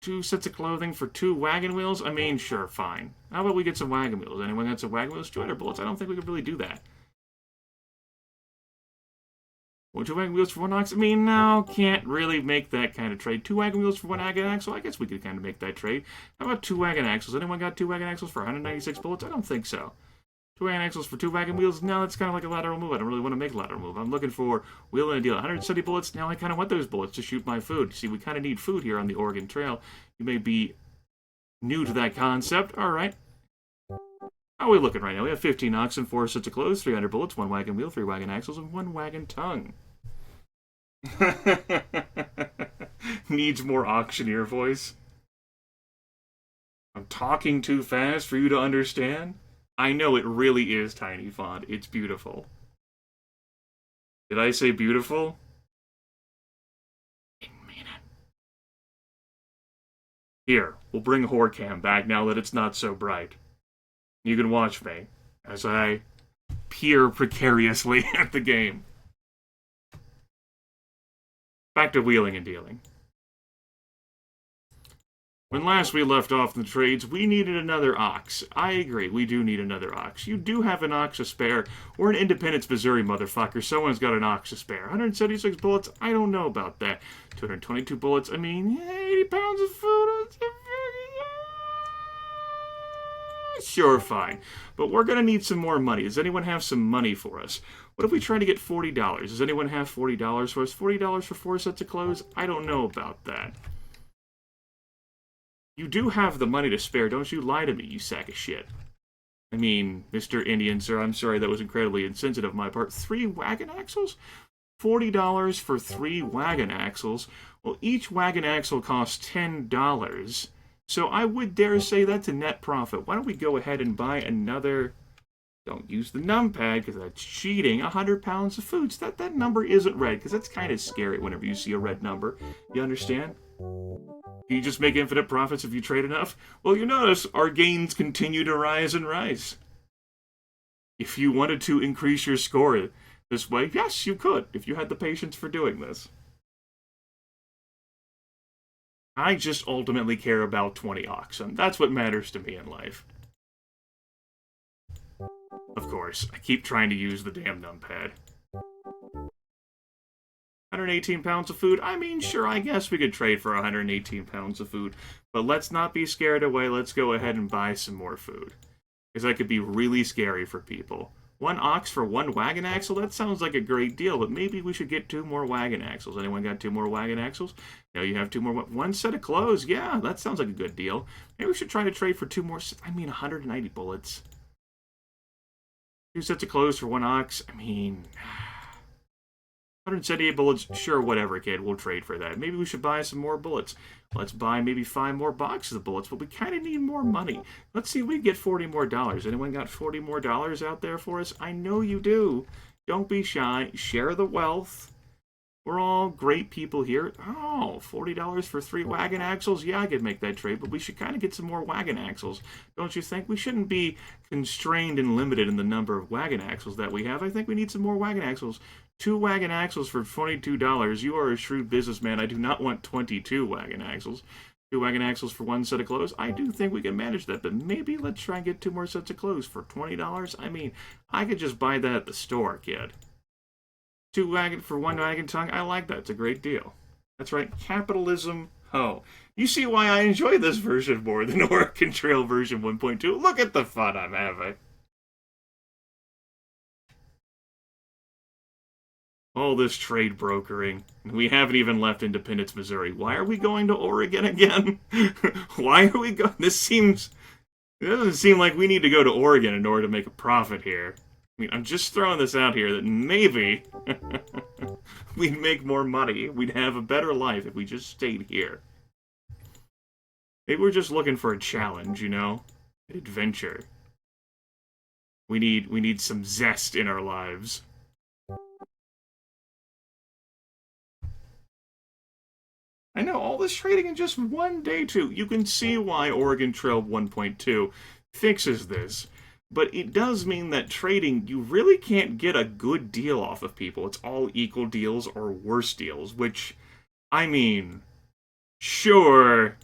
2 sets of clothing for 2 wagon wheels? I mean, sure, fine. How about we get some wagon wheels? Anyone got some wagon wheels? 200 bullets? I don't think we could really do that. 2 wagon wheels for 1 ox? I mean, no, can't really make that kind of trade. 2 wagon wheels for 1 wagon axle? I guess we could kind of make that trade. How about 2 wagon axles? Anyone got 2 wagon axles for 196 bullets? I don't think so. 2 wagon axles for 2 wagon wheels? No, that's kind of like a lateral move. I don't really want to make a lateral move. I'm looking for wheel and a deal. 170 bullets? Now I kind of want those bullets to shoot my food. See, we kind of need food here on the Oregon Trail. You may be new to that concept. All right. How are we looking right now? We have 15 oxen, 4 sets of clothes, 300 bullets, 1 wagon wheel, 3 wagon axles, and 1 wagon tongue. Needs more auctioneer voice. I'm talking too fast for you to understand. I know it really is tiny font. It's beautiful. Did I say beautiful? Didn't mean it. Here, we'll bring Horcam back now that it's not so bright. You can watch me as I peer precariously at the game. Back to wheeling and dealing. When last we left off in the trades, we needed another ox. I agree, we do need another ox. You do have an ox to spare. We're in Independence, Missouri, motherfucker. Someone's got an ox to spare. 176 bullets? I don't know about that. 222 bullets? I mean, 80 pounds of food? Sure, fine. But we're going to need some more money. Does anyone have some money for us? What if we try to get $40? Does anyone have $40 for us? $40 for 4 sets of clothes? I don't know about that. You do have the money to spare. Don't you lie to me, you sack of shit. I mean, Mr. Indian, sir, I'm sorry, that was incredibly insensitive of my part. 3 wagon axles? $40 for 3 wagon axles? Well, each wagon axle costs $10. So I would dare say that's a net profit. Why don't we go ahead and buy another... Don't use the numpad, because that's cheating. 100 pounds of food. So that number isn't red, because that's kind of scary whenever you see a red number. You understand? Can you just make infinite profits if you trade enough? Well, you notice our gains continue to rise and rise. If you wanted to increase your score this way, yes, you could, if you had the patience for doing this. I just ultimately care about 20 oxen. That's what matters to me in life. Of course, I keep trying to use the damn numpad. 118 pounds of food? I mean, sure, I guess we could trade for 118 pounds of food. But let's not be scared away. Let's go ahead and buy some more food. Because that could be really scary for people. 1 ox for 1 wagon axle? That sounds like a great deal, but maybe we should get 2 more wagon axles. Anyone got 2 more wagon axles? No, you have 2 more. 1 set of clothes? Yeah, that sounds like a good deal. Maybe we should try to trade for 2 more. I mean, 190 bullets. 2 sets of clothes for 1 ox? I mean... 178 bullets, sure, whatever, kid, we'll trade for that. Maybe we should buy some more bullets. Let's buy maybe 5 more boxes of bullets, but we kind of need more money. Let's see if we can get $40 more. Anyone got $40 more out there for us? I know you do. Don't be shy. Share the wealth. We're all great people here. Oh, $40 for 3 wagon axles? Yeah, I could make that trade, but we should kind of get some more wagon axles. Don't you think? We shouldn't be constrained and limited in the number of wagon axles that we have. I think we need some more wagon axles. 2 wagon axles for $22. You are a shrewd businessman. I do not want 22 wagon axles. 2 wagon axles for 1 set of clothes. I do think we can manage that, but maybe let's try and get 2 more sets of clothes for $20. I mean, I could just buy that at the store, kid. 2 wagon for 1 wagon tongue. I like that. It's a great deal. That's right. Capitalism. Oh. You see why I enjoy this version more than Oregon Trail version 1.2. Look at the fun I'm having. All this trade brokering. We haven't even left Independence, Missouri. Why are we going to Oregon again? Why are we going? It doesn't seem like we need to go to Oregon in order to make a profit here. I mean, I'm just throwing this out here that maybe we'd make more money. We'd have a better life if we just stayed here. Maybe we're just looking for a challenge, you know? An adventure. We need some zest in our lives. I know, all this trading in just one day, too. You can see why Oregon Trail 1.2 fixes this. But it does mean that trading, you really can't get a good deal off of people. It's all equal deals or worse deals, which, I mean, sure,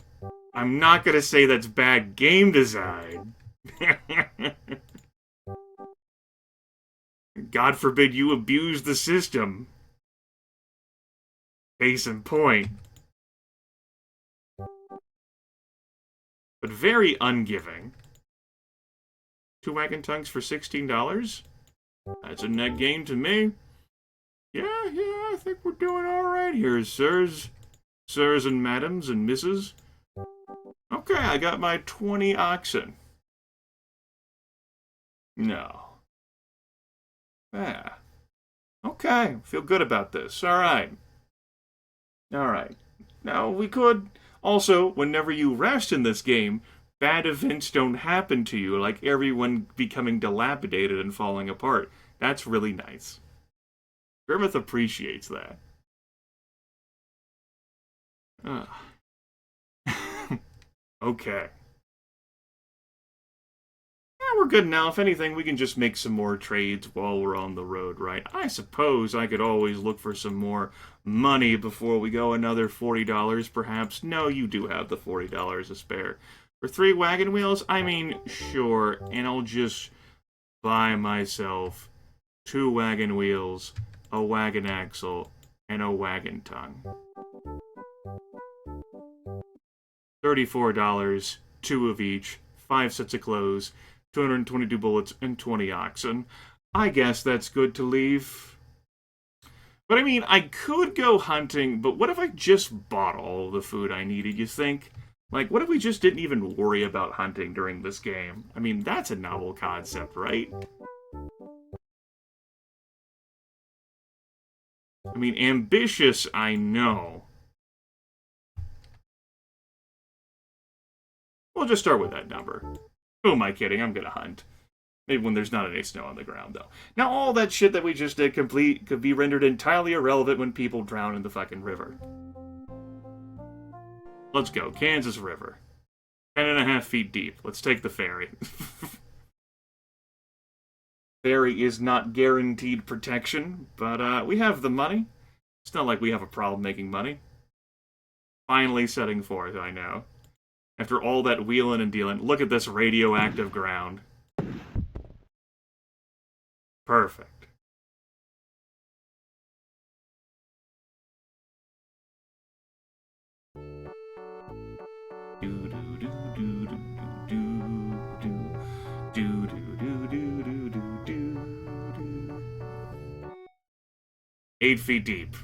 I'm not gonna say that's bad game design. God forbid you abuse the system. Case in point. But very ungiving. 2 wagon tongues for $16? That's a net gain to me. Yeah, I think we're doing alright here, sirs. Sirs and madams and misses. Okay, I got my 20 oxen. No. Yeah. Okay, feel good about this. Alright. Alright. Now, we could... Also, whenever you rest in this game, bad events don't happen to you, like everyone becoming dilapidated and falling apart. That's really nice. Grimith appreciates that. Okay. Yeah, we're good now. If anything, we can just make some more trades while we're on the road, right? I suppose I could always look for some more money before we go. Another $40, perhaps. No, you do have the $40 to spare. For 3 wagon wheels? I mean, sure. And I'll just buy myself 2 wagon wheels, a wagon axle, and a wagon tongue. $34, 2 of each, 5 sets of clothes, 222 bullets, and 20 oxen. I guess that's good to leave. But I mean, I could go hunting, but what if I just bought all the food I needed, you think? Like, what if we just didn't even worry about hunting during this game? I mean, that's a novel concept, right? I mean, ambitious, I know. We'll just start with that number. Who am I kidding? I'm gonna hunt. Maybe when there's not any snow on the ground, though. Now, all that shit that we just did could be rendered entirely irrelevant when people drown in the fucking river. Let's go. Kansas River. 10.5 feet deep. Let's take the ferry. Ferry is not guaranteed protection, but we have the money. It's not like we have a problem making money. Finally setting forth, I know. After all that wheeling and dealing, look at this radioactive ground. Perfect. Do do do do do do do do do do do. 8 feet deep.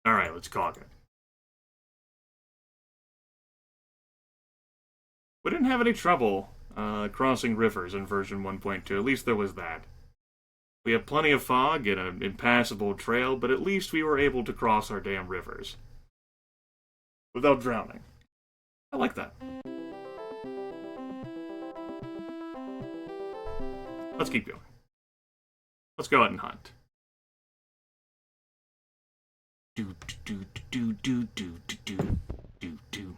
All right, let's caulk it. We didn't have any trouble crossing rivers in version 1.2. At least there was that. We had plenty of fog and an impassable trail, but at least we were able to cross our damn rivers without drowning. I like that. Let's keep going. Let's go out and hunt. Do do do do do do do do.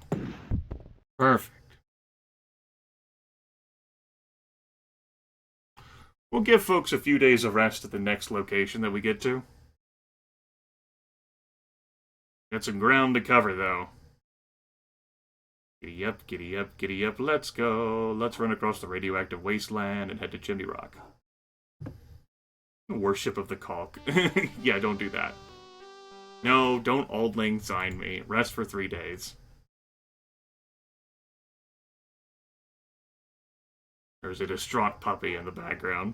Perfect. We'll give folks a few days of rest at the next location that we get to. Got some ground to cover, though. Giddy up, giddy up, giddy up, let's go. Let's run across the radioactive wasteland and head to Chimney Rock. Worship of the caulk. Yeah, don't do that. No, don't Auld Lang Syne me. Rest for 3 days. There's a distraught puppy in the background.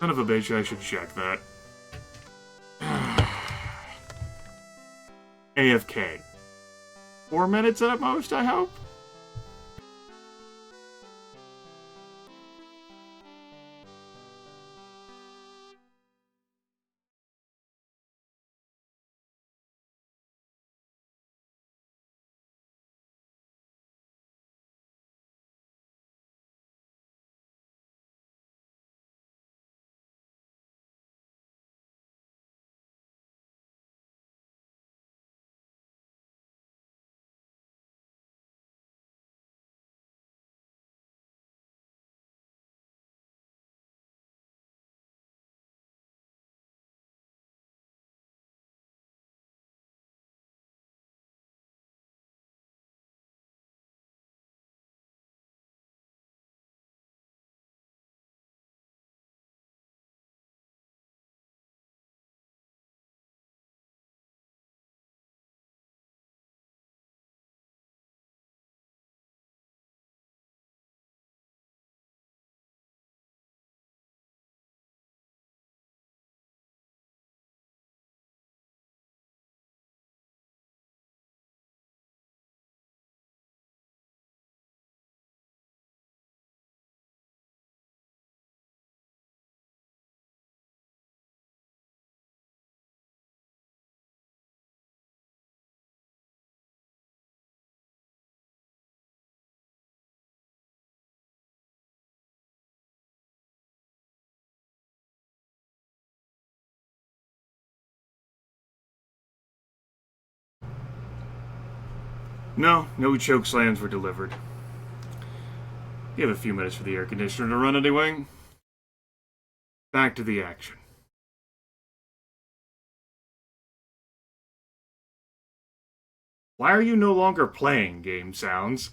Son of a bitch, I should check that. AFK. 4 minutes at most, I hope? No choke slams were delivered. Give a few minutes for the air conditioner to run anyway. Back to the action. Why are you no longer playing, Game Sounds?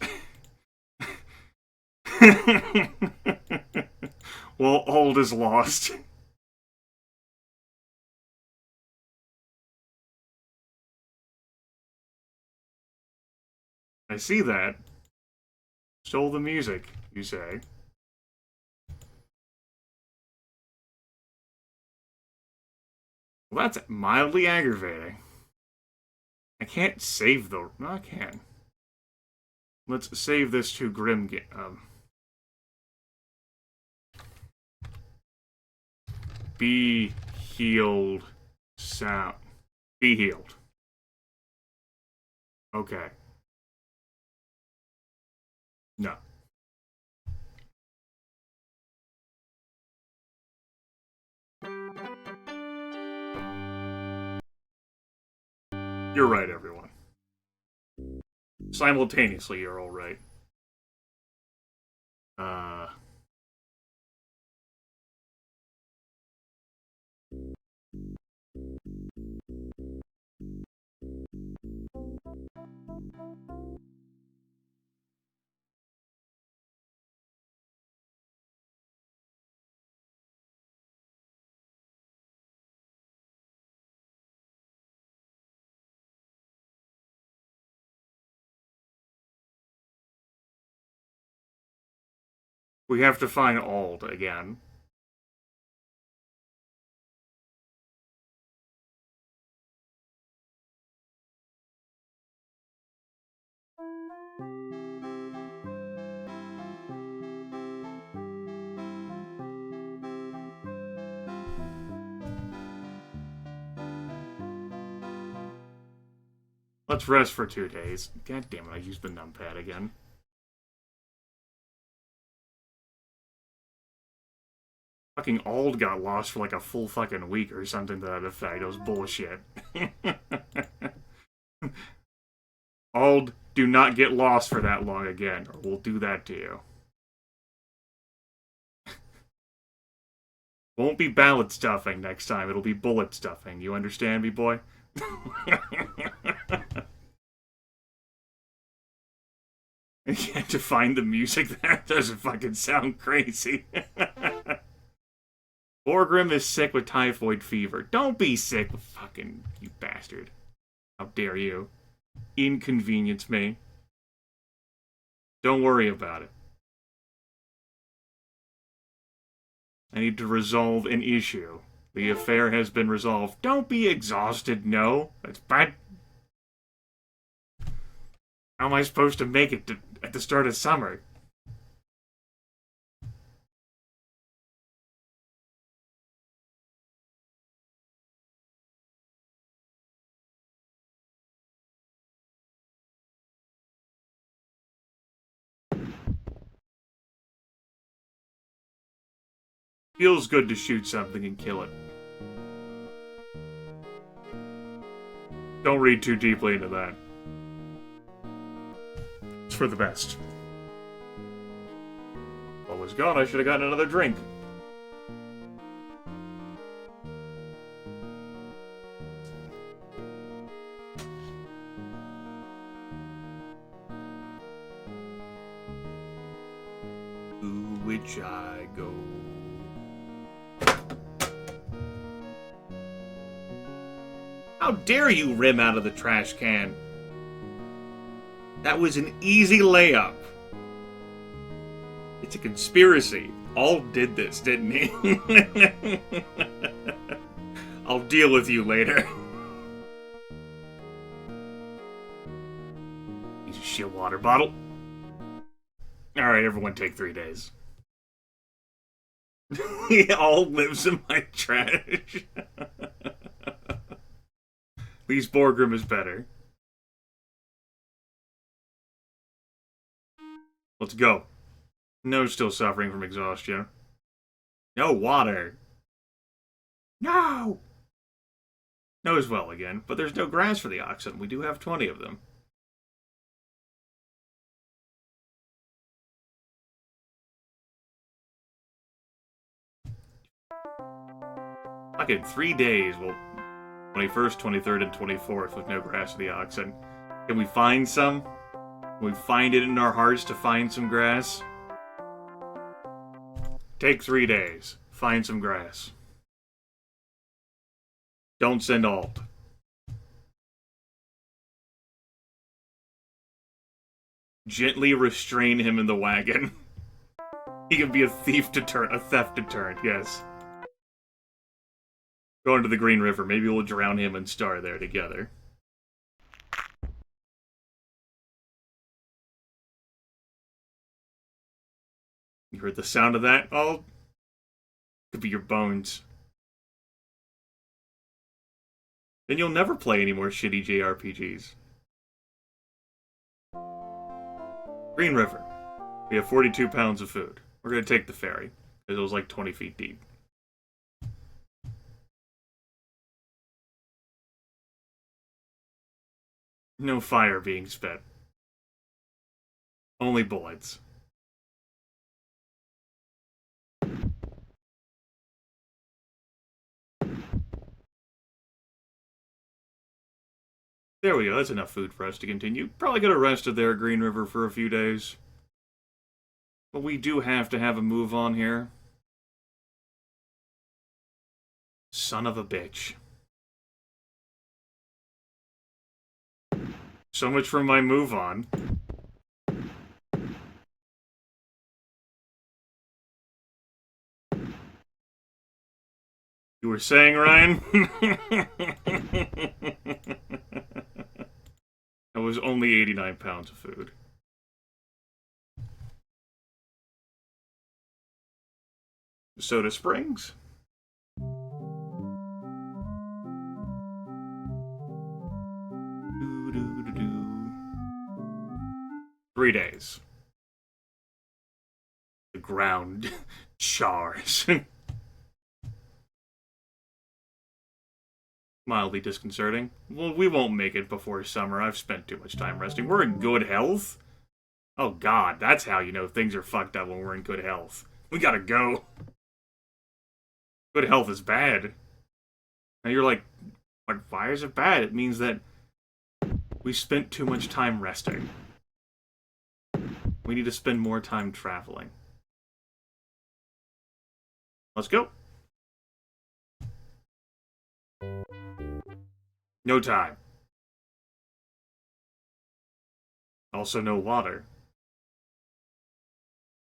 Well, old is lost. I see that. Stole the music, you say. Well, that's mildly aggravating. I can't save the... No, I can. Let's save this to Grim... Be healed sound. Be healed. Okay. No. You're right, everyone. Simultaneously, you're all right. We have to find Ald again. Let's rest for 2 days. God damn it, I used the numpad again. Fucking Ald got lost for like a full fucking week or something to that effect. It was bullshit. Ald, do not get lost for that long again, or we'll do that to you. Won't be ballot stuffing next time, it'll be bullet stuffing. You understand me, boy? You have to find the music. That doesn't fucking sound crazy. Orgrim is sick with typhoid fever. Don't be sick, fucking you bastard. How dare you? Inconvenience me. Don't worry about it. I need to resolve an issue. The affair has been resolved. Don't be exhausted, no. That's bad. How am I supposed to make it at the start of summer? Feels good to shoot something and kill it. Don't read too deeply into that. It's for the best. What was gone, I should have gotten another drink. To which I go. How dare you rim out of the trash can? That was an easy layup. It's a conspiracy. All did this, didn't he? I'll deal with you later. Use a shit water bottle. Alright, everyone take 3 days. He all lives in my trash. At least Borgrim is better. Let's go. No's still suffering from exhaustion. No water. No! No's well again, but there's no grass for the oxen. We do have 20 of them. Like in 3 days, well, 21st, 23rd, and 24th with no grass for the oxen. Can we find some? Can we find it in our hearts to find some grass? Take 3 days. Find some grass. Don't send alt. Gently restrain him in the wagon. He can be a theft deterrent, yes. Going to the Green River. Maybe we'll drown him and Star there together. You heard the sound of that? Oh, could be your bones. Then you'll never play any more shitty JRPGs. Green River. We have 42 pounds of food. We're gonna take the ferry, because it was like 20 feet deep. No fire being spent. Only bullets. There we go, that's enough food for us to continue. Probably could have rested there at Green River for a few days. But we do have to have a move on here. Son of a bitch. So much for my move on. You were saying, Ryan? That was only 89 pounds of food. Soda Springs? Doo-doo-doo-doo. 3 days. The ground chars. Mildly disconcerting. Well, we won't make it before summer. I've spent too much time resting. We're in good health? Oh god, that's how you know things are fucked up when we're in good health. We gotta go. Good health is bad. Now you're like, why is it bad? It means that we spent too much time resting. We need to spend more time traveling. Let's go. No time. Also no water.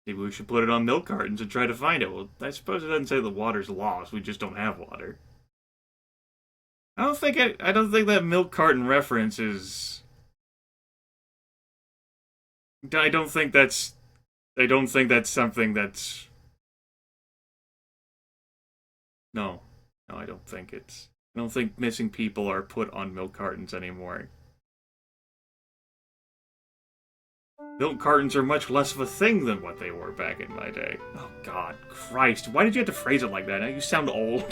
Maybe we should put it on milk cartons and try to find it. Well, I suppose it doesn't say the water's lost. We just don't have water. I don't think that milk carton reference is. I don't think that's something that's. No, I don't think it's. I don't think missing people are put on milk cartons anymore. Milk cartons are much less of a thing than what they were back in my day. Oh, God. Christ. Why did you have to phrase it like that? Now you sound old.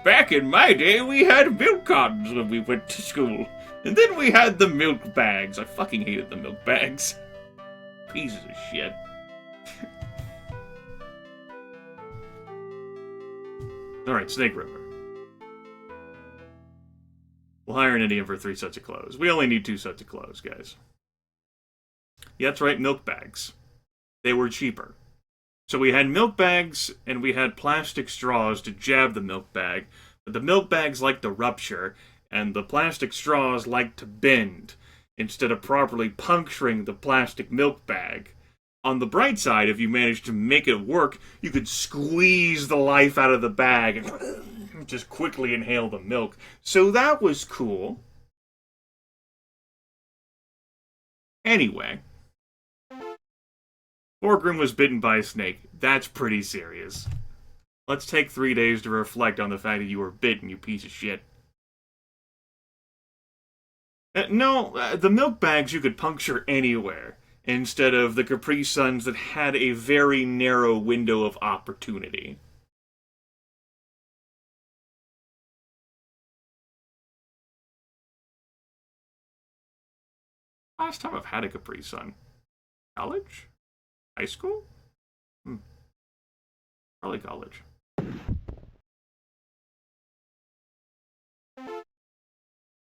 Back in my day, we had milk cartons when we went to school. And then we had the milk bags. I fucking hated the milk bags. Pieces of shit. Alright, Snake River. We'll hire an Indian for 3 sets of clothes. We only need 2 sets of clothes, guys. Yeah, that's right, milk bags. They were cheaper. So we had milk bags, and we had plastic straws to jab the milk bag, but the milk bags like to rupture, and the plastic straws like to bend, instead of properly puncturing the plastic milk bag. On the bright side, if you managed to make it work, you could squeeze the life out of the bag and just quickly inhale the milk. So that was cool. Anyway. Orgrim was bitten by a snake. That's pretty serious. Let's take 3 days to reflect on the fact that you were bitten, you piece of shit. No, the milk bags you could puncture anywhere, instead of the Capri Suns that had a very narrow window of opportunity. Last time I've had a Capri Sun. College? High school? Probably college.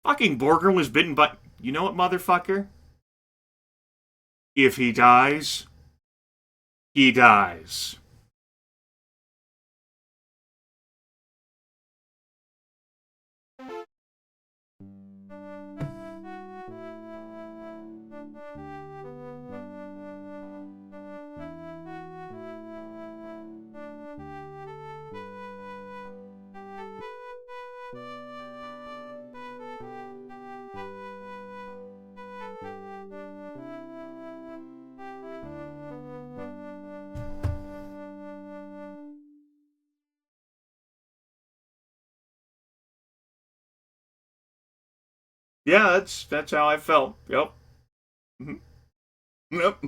Fucking Borgrim was bitten by... You know what, motherfucker? If he dies, he dies. Yeah, that's how I felt. Yep. Yep.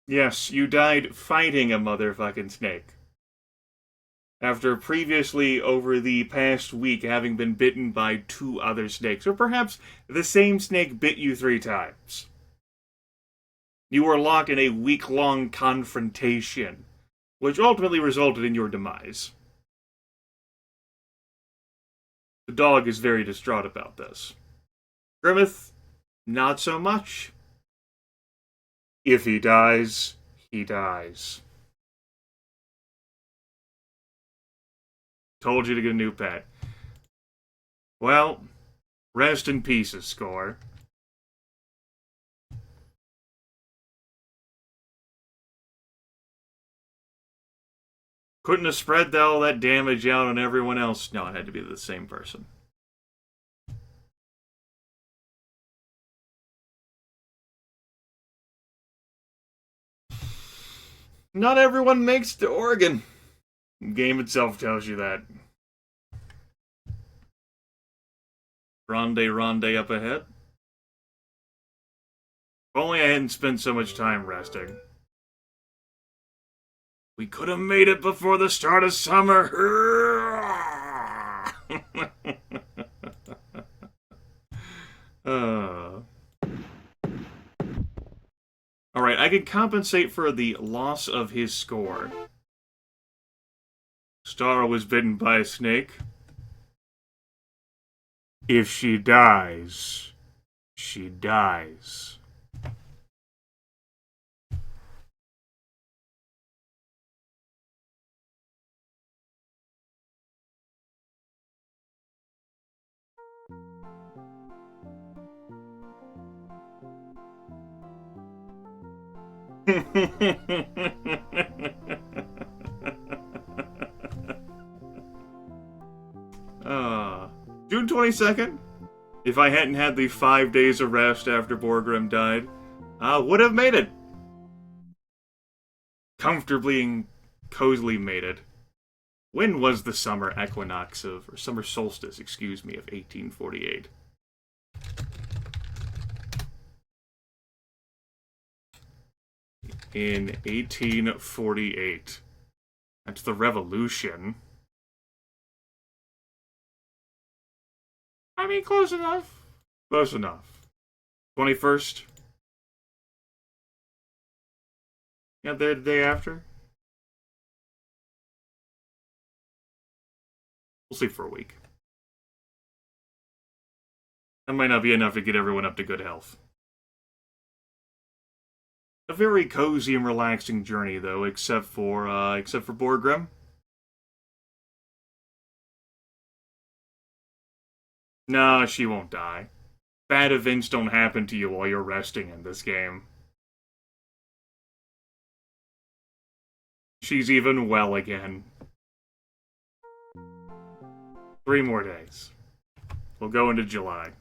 Yes, you died fighting a motherfucking snake. After previously, over the past week, having been bitten by 2 other snakes. Or perhaps the same snake bit you 3 times. You were locked in a week-long confrontation, which ultimately resulted in your demise. The dog is very distraught about this. Grimith, not so much. If he dies, he dies. Told you to get a new pet. Well, rest in pieces, Score. Couldn't have spread all that damage out on everyone else. No, it had to be the same person. Not everyone makes it to Oregon. The game itself tells you that. Ronde up ahead. If only I hadn't spent so much time resting. We could have made it before the start of summer. Alright, I can compensate for the loss of his score. Star was bitten by a snake. If she dies, she dies. June 22nd? If I hadn't had the 5 days of rest after Borgrim died, would have made it. Comfortably and cozily made it. When was the summer equinox or summer solstice, excuse me, of 1848? In 1848. That's the Revolution. I mean, close enough. Close enough. 21st? Yeah, the day after? We'll sleep for a week. That might not be enough to get everyone up to good health. A very cozy and relaxing journey, though, except for Borgrim. Nah, she won't die. Bad events don't happen to you while you're resting in this game. She's even well again. 3 more days. We'll go into July.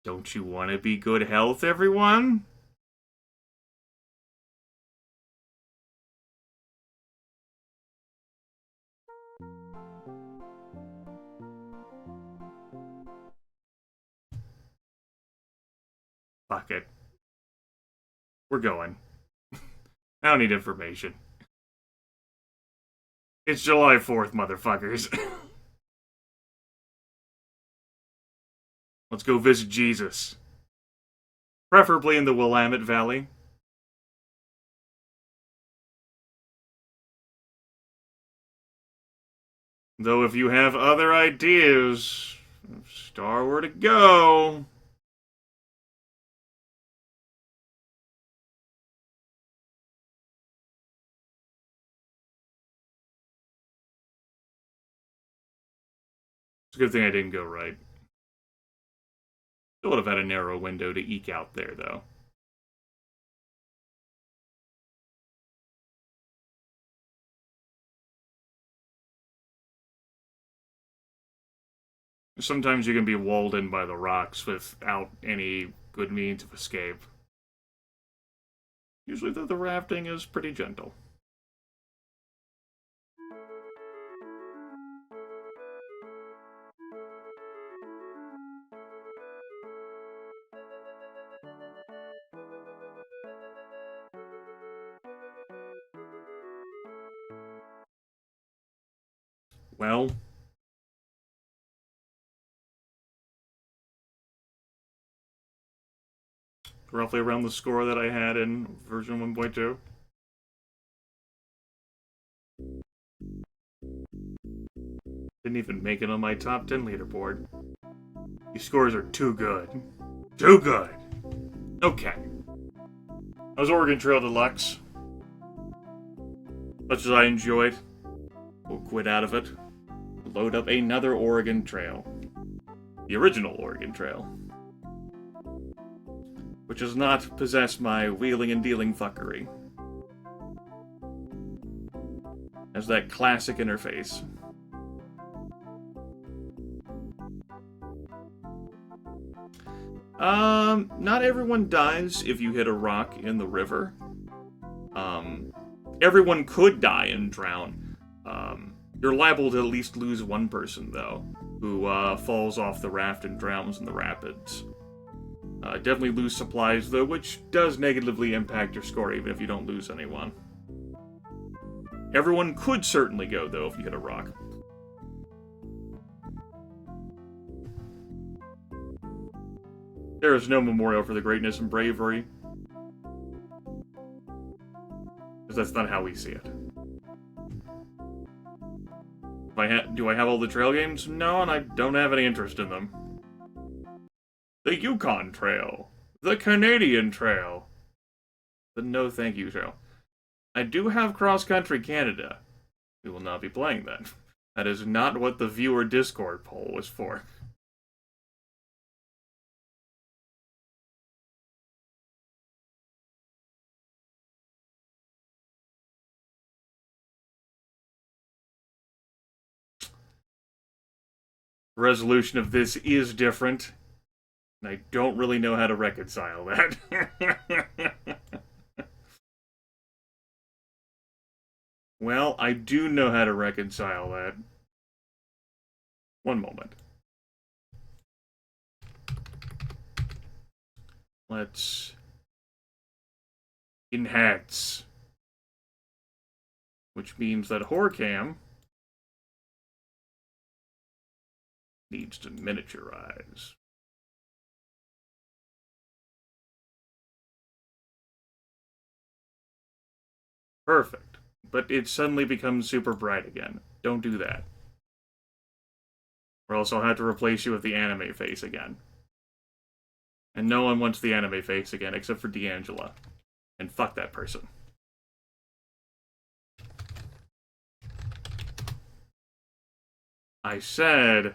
Don't you want to be good health, everyone? Fuck it. We're going. I don't need information. It's July 4th, motherfuckers. Let's go visit Jesus. Preferably in the Willamette Valley. Though if you have other ideas, star where to go. It's a good thing I didn't go right. Still would have had a narrow window to eke out there, though. Sometimes you can be walled in by the rocks without any good means of escape. Usually, though, the rafting is pretty gentle. Well, roughly around the score that I had in version 1.2. Didn't even make it on my top 10 leaderboard. These scores are too good. Too good! Okay. That was Oregon Trail Deluxe. Much as I enjoyed, we'll quit out of it. Load up another Oregon Trail. The original Oregon Trail. Which does not possess my wheeling and dealing fuckery. Has that classic interface. Not everyone dies if you hit a rock in the river. Everyone could die and drown. You're liable to at least lose one person, though, who falls off the raft and drowns in the rapids. Definitely lose supplies, though, which does negatively impact your score, even if you don't lose anyone. Everyone could certainly go, though, if you hit a rock. There is no memorial for the greatness and bravery. Because that's not how we see it. Do I have all the trail games? No, and I don't have any interest in them. The Yukon Trail. The Canadian Trail. The No Thank You Trail. I do have Cross Country Canada. We will not be playing that. That is not what the viewer Discord poll was for. The resolution of this is different, and I don't really know how to reconcile that. Well, I do know how to reconcile that. One moment. Let's enhance, which means that Horcam needs to miniaturize. Perfect. But it suddenly becomes super bright again. Don't do that. Or else I'll have to replace you with the anime face again. And no one wants the anime face again, except for D'Angela. And fuck that person. I said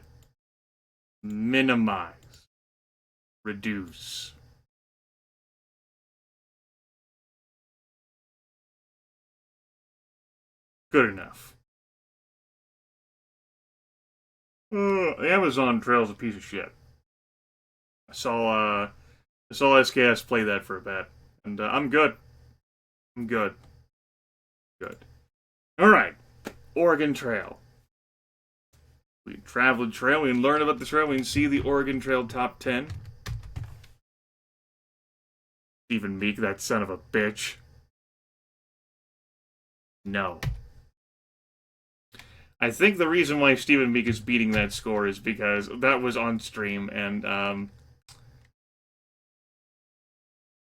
minimize. Reduce. Good enough. The Amazon Trail's a piece of shit. I saw SKS play that for a bit, and I'm good. I'm good. Good. Alright. Oregon Trail. We can travel the trail, we can learn about the trail, we can see the Oregon Trail top 10. Stephen Meek, that son of a bitch. No. I think the reason why Stephen Meek is beating that score is because that was on stream, and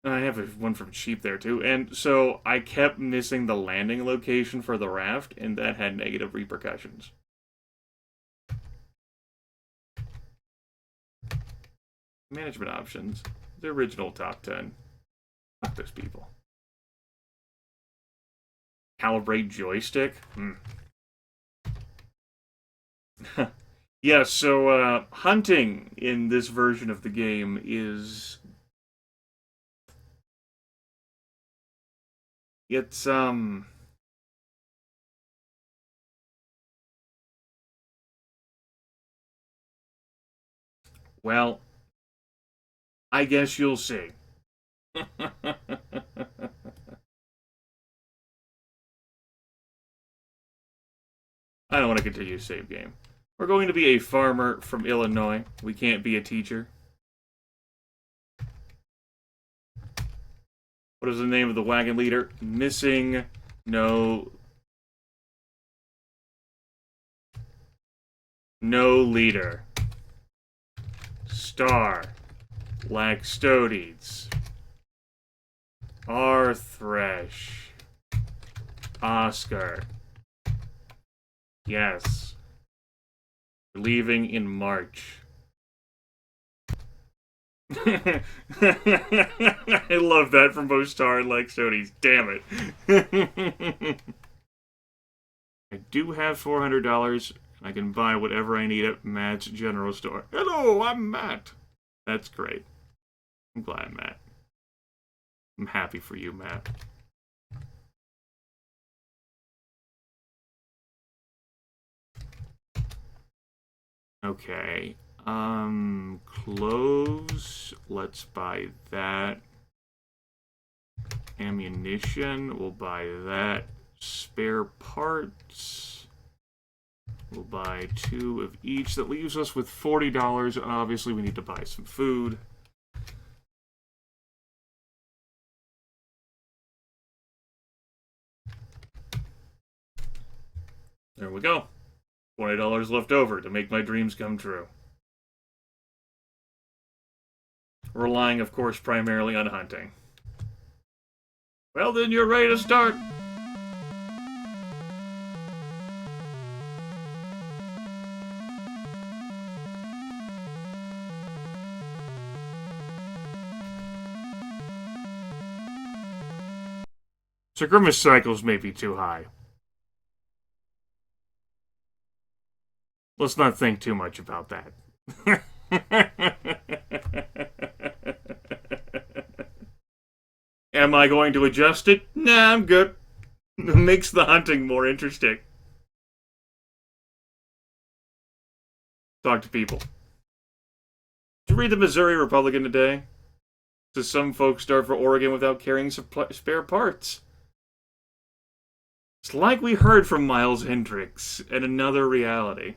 I have one from Sheep there too, and so I kept missing the landing location for the raft, and that had negative repercussions. Management options. The original top 10. Fuck those people. Calibrate joystick? Yeah, so hunting in this version of the game is... It's, well, I guess you'll see. I don't want to continue to save game. We're going to be a farmer from Illinois. We can't be a teacher. What is the name of the wagon leader? Missing no leader. Star. Laxtodes. Arthresh. Oscar. Yes. We're leaving in March. I love that from both Star and Laxtodes. Damn it. I do have $400. I can buy whatever I need at Matt's General Store. Hello, I'm Matt. That's great. I'm glad, Matt. I'm happy for you, Matt. Okay. Clothes. Let's buy that. Ammunition. We'll buy that. Spare parts. We'll buy 2 of each. That leaves us with $40. Obviously, we need to buy some food. There we go. $20 left over to make my dreams come true. Relying, of course, primarily on hunting. Well, then you're ready to start. So Grimith cycles may be too high. Let's not think too much about that. Am I going to adjust it? Nah, I'm good. It makes the hunting more interesting. Talk to people. Did you read the Missouri Republican today? Says some folks start for Oregon without carrying spare parts. It's like we heard from Miles Hendricks in another reality.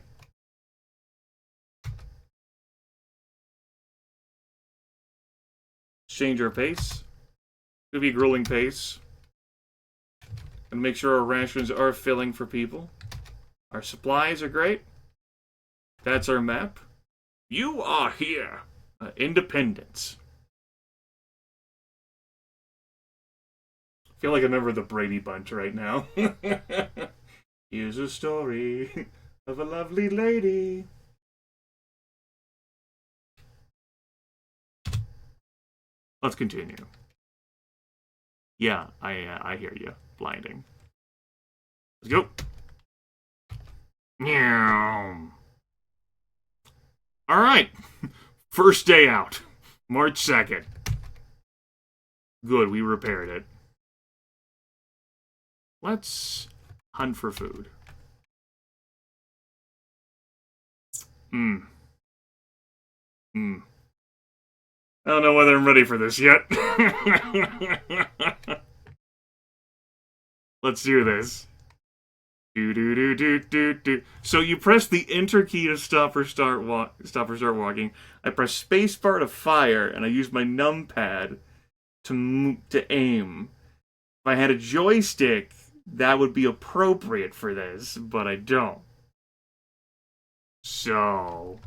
Change our pace. It'll be a grueling pace. And make sure our rations are filling for people. Our supplies are great. That's our map. You are here. Independence. I feel like a member of the Brady Bunch right now. Here's a story of a lovely lady. Let's continue. Yeah, I hear you. Blinding. Let's go. Meow. All right. First day out. March 2nd. Good, we repaired it. Let's hunt for food. I don't know whether I'm ready for this yet. Let's do this. Do. So you press the enter key to stop or start walking. I press spacebar to fire, and I use my numpad to aim. If I had a joystick, that would be appropriate for this, but I don't. So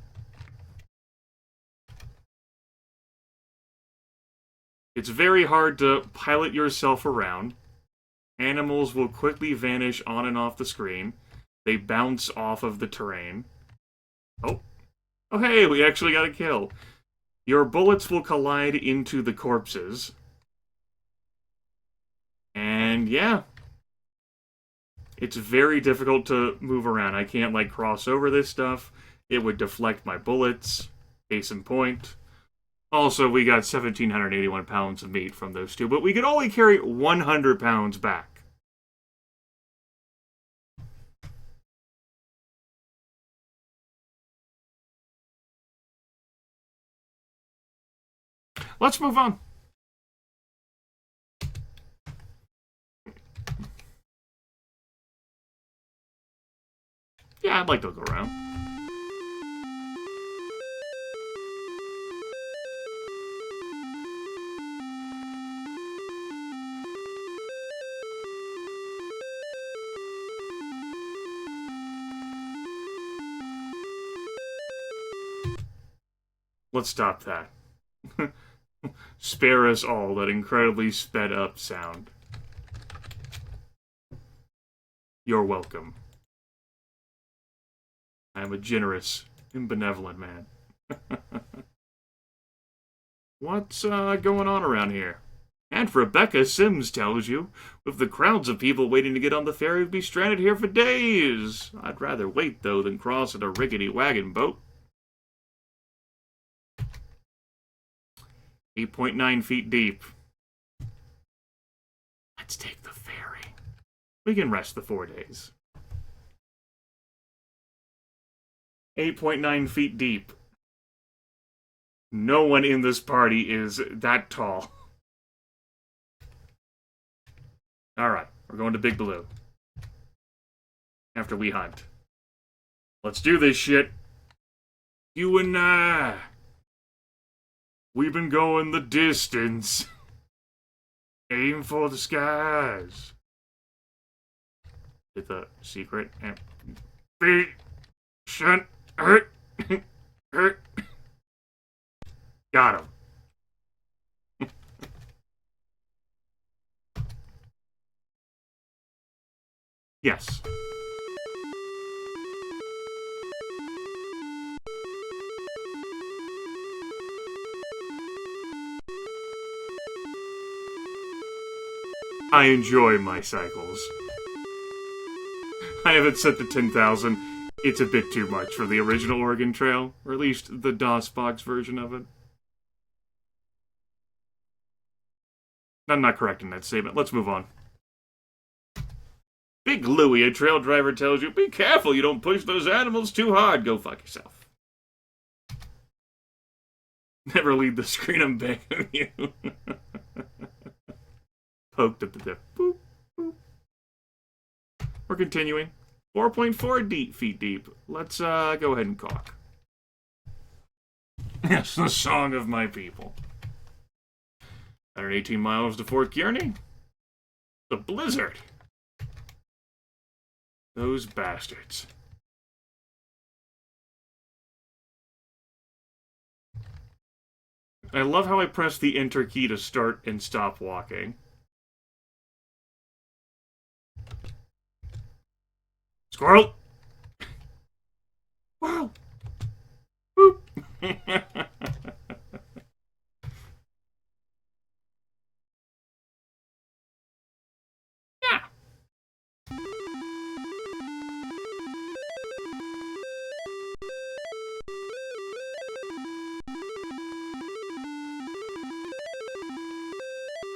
it's very hard to pilot yourself around. Animals will quickly vanish on and off the screen. They bounce off of the terrain. Oh, hey, we actually got a kill. Your bullets will collide into the corpses. And yeah. It's very difficult to move around. I can't, like, cross over this stuff. It would deflect my bullets. Case in point. Also, we got 1,781 pounds of meat from those two, but we could only carry 100 pounds back. Let's move on. Yeah, I'd like to look around. Let's stop that. Spare us all that incredibly sped up sound. You're welcome. I am a generous and benevolent man. What's going on around here? Aunt Rebecca Sims tells you, with the crowds of people waiting to get on the ferry, we'd be stranded here for days. I'd rather wait, though, than cross in a rickety wagon boat. 8.9 feet deep. Let's take the ferry. We can rest the 4 days. 8.9 feet deep. No one in this party is that tall. Alright, we're going to Big Blue. After we hunt. Let's do this shit. You and I. We've been going the distance. Aim for the skies. Hit the secret and be shut. Hurt. Hurt. Got him. Yes. I enjoy my cycles. I have it set to 10,000. It's a bit too much for the original Oregon Trail, or at least the DOSBox version of it. I'm not correcting that statement. Let's move on. Big Louie, a trail driver, tells you, be careful you don't push those animals too hard. Go fuck yourself. Never leave the screen, I'm begging you. Poked at the tip. Boop, boop. We're continuing. 4.4 feet deep. Let's go ahead and caulk. Yes, the song of my people. 118 miles to Fort Kearney. The blizzard. Those bastards. I love how I press the enter key to start and stop walking. Squirrel! Wow! Boop! Yeah!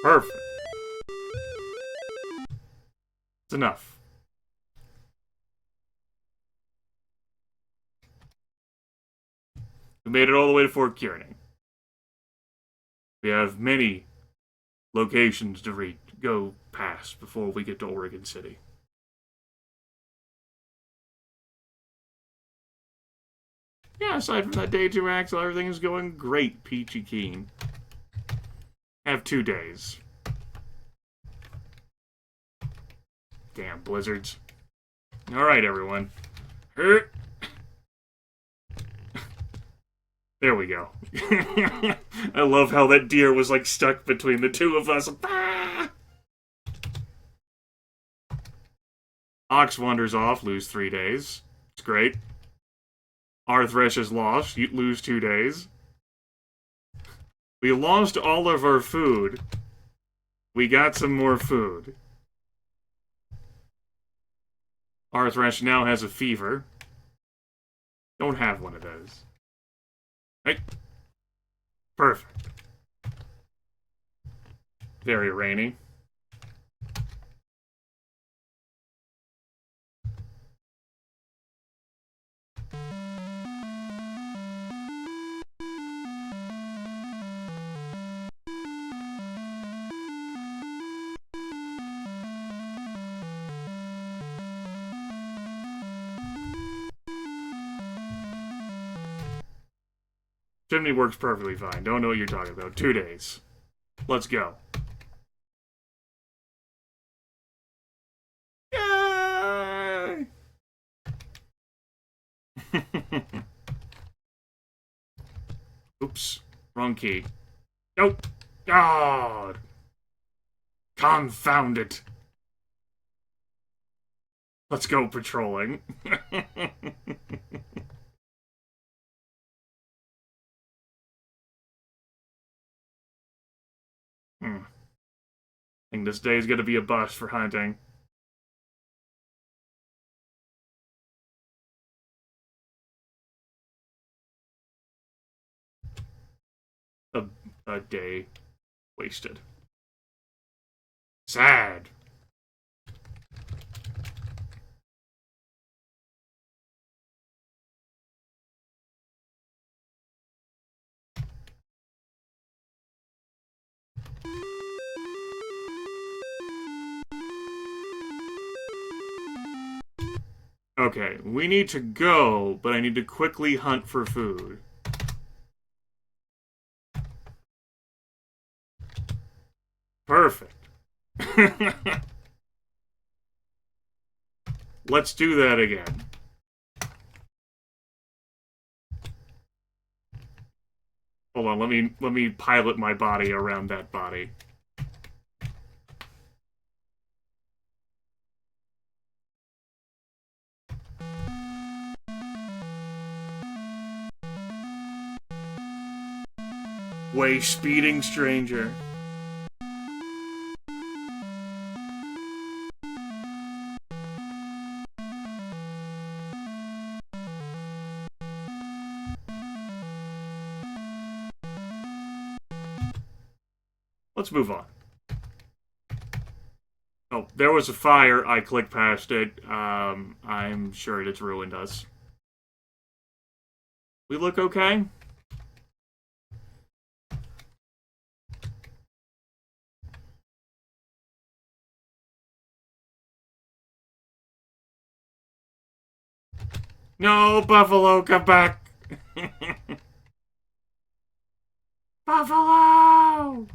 Perfect. It's enough. We made it all the way to Fort Kearney. We have many locations to go past before we get to Oregon City. Yeah, aside from that day 2 axle, everything is going great, peachy keen. Have 2 days. Damn blizzards. Alright, everyone. There we go. I love how that deer was like stuck between the two of us. Ah! Ox wanders off, lose 3 days. It's great. Arthresh is lost, you lose 2 days. We lost all of our food. We got some more food. Arthresh now has a fever. Don't have one of those. Hey. Perfect. Very rainy. Chimney works perfectly fine. Don't know what you're talking about. 2 days. Let's go. Yay! Oops. Wrong key. Nope. God. Confound it. Let's go patrolling. I think this day is going to be a bust for hunting. A day wasted. Sad. Okay, we need to go, but I need to quickly hunt for food. Perfect. Let's do that again. Hold on, let me pilot my body around that body. Way speeding stranger. Let's move on. Oh, there was a fire. I clicked past it. I'm sure it's ruined us. We look okay? No, Buffalo, come back! Buffalo!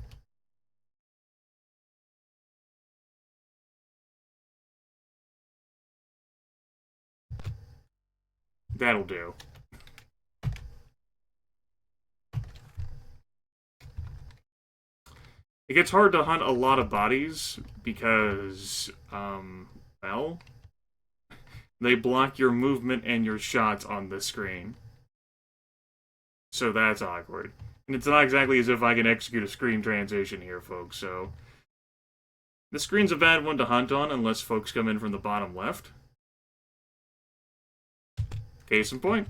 That'll do. It gets hard to hunt a lot of bodies because, well, they block your movement and your shots on the screen. So that's awkward. And it's not exactly as if I can execute a screen transition here, folks, so... The screen's a bad one to hunt on unless folks come in from the bottom left. Case in point.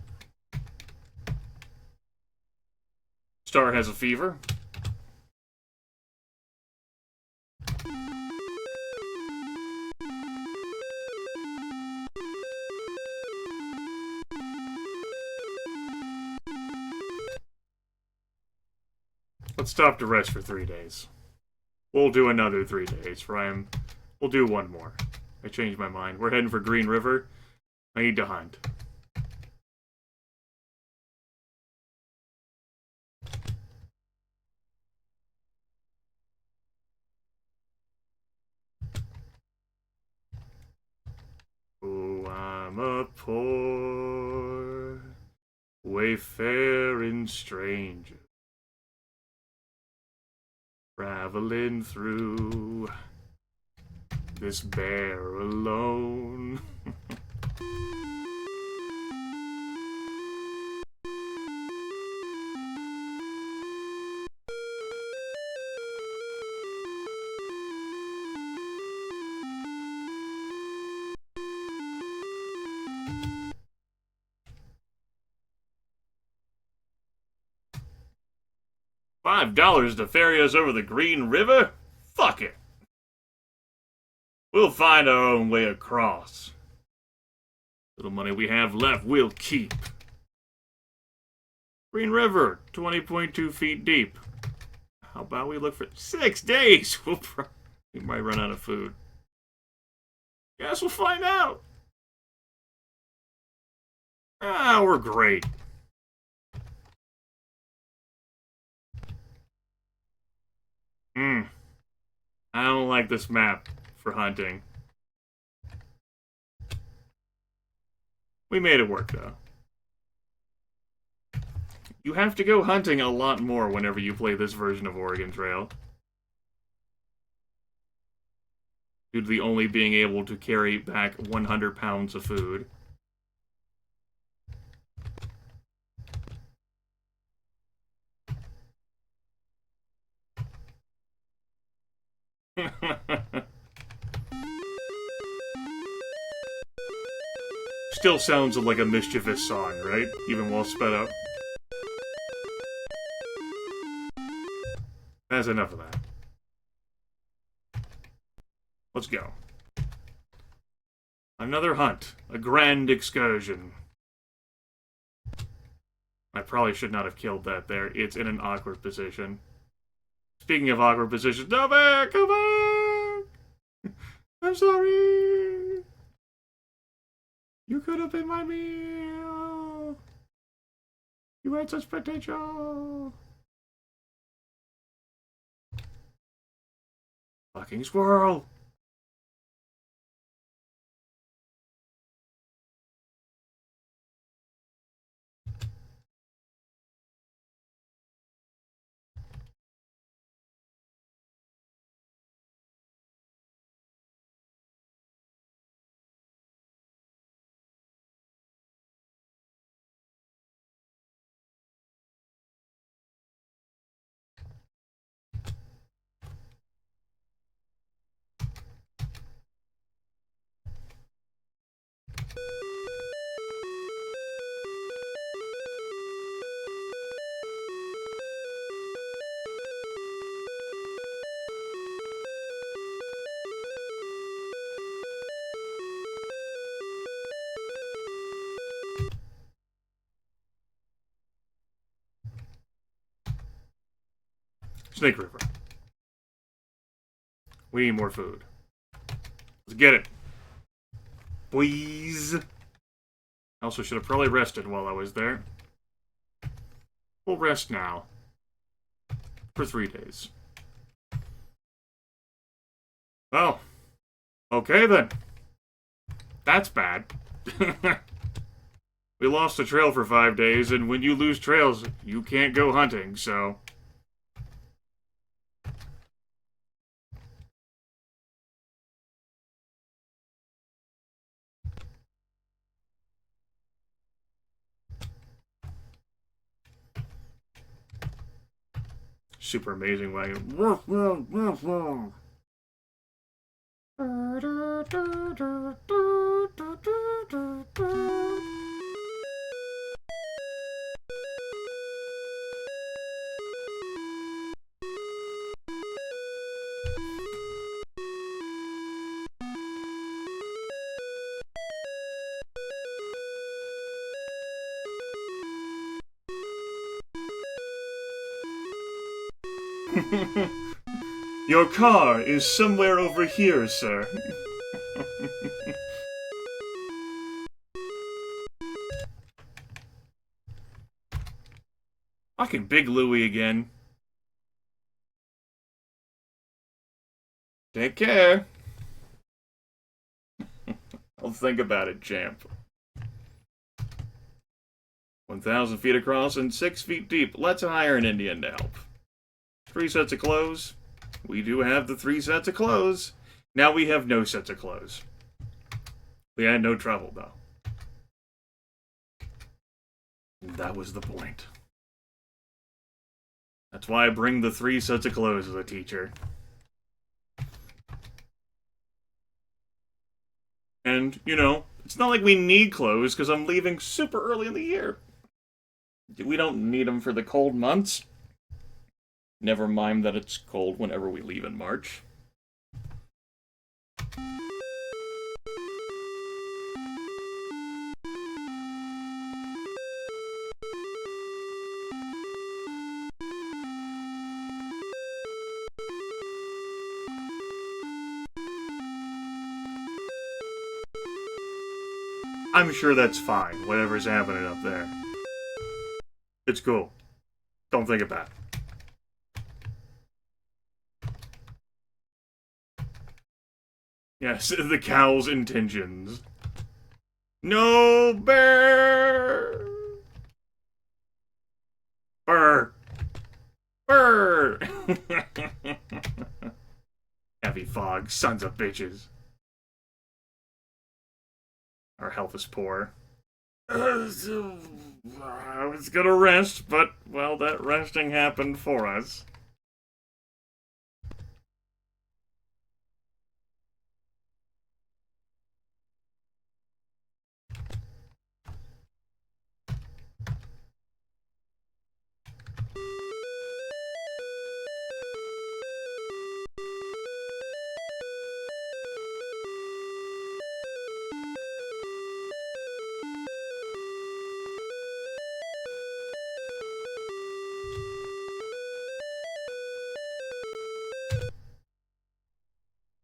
Star has a fever. Let's stop to rest for 3 days. We'll do another 3 days, Ryan. We'll do one more. I changed my mind. We're heading for Green River. I need to hunt. Oh, I'm a poor, wayfaring stranger, traveling through this bear alone. $5 to ferry us over the Green River? Fuck it. We'll find our own way across. Little money we have left, we'll keep. Green River, 20.2 feet deep. How about we look for 6 days? We might run out of food. Guess we'll find out. Ah, we're great. I don't like this map for hunting. We made it work, though. You have to go hunting a lot more whenever you play this version of Oregon Trail. Due to the only being able to carry back 100 pounds of food. Still sounds like a mischievous song, right? Even while sped up. That's enough of that. Let's go. Another hunt. A grand excursion. I probably should not have killed that there. It's in an awkward position. Speaking of awkward positions, come back! Come back! I'm sorry! You could have been my meal! You had such potential! Fucking squirrel! Snake River. We need more food. Let's get it. Please. Also should have probably rested while I was there. We'll rest now. For 3 days. Well. Okay then. That's bad. We lost the trail for 5 days, and when you lose trails, you can't go hunting, so... Super amazing wagon. Your car is somewhere over here, sir. Fucking Big Louie again. Take care. I'll think about it, champ. 1,000 feet across and 6 feet deep. Let's hire an Indian to help. 3 sets of clothes. We do have the 3 sets of clothes. Now we have no sets of clothes. We had no trouble, though. That was the point. That's why I bring the 3 sets of clothes as a teacher. And, you know, it's not like we need clothes, because I'm leaving super early in the year. We don't need them for the cold months. Never mind that it's cold whenever we leave in March. I'm sure that's fine, whatever's happening up there. It's cool. Don't think about it. Yes, the cow's intentions. No bear! Burr! Burr! Heavy fog, sons of bitches. Our health is poor. I was gonna rest, but, well, that resting happened for us.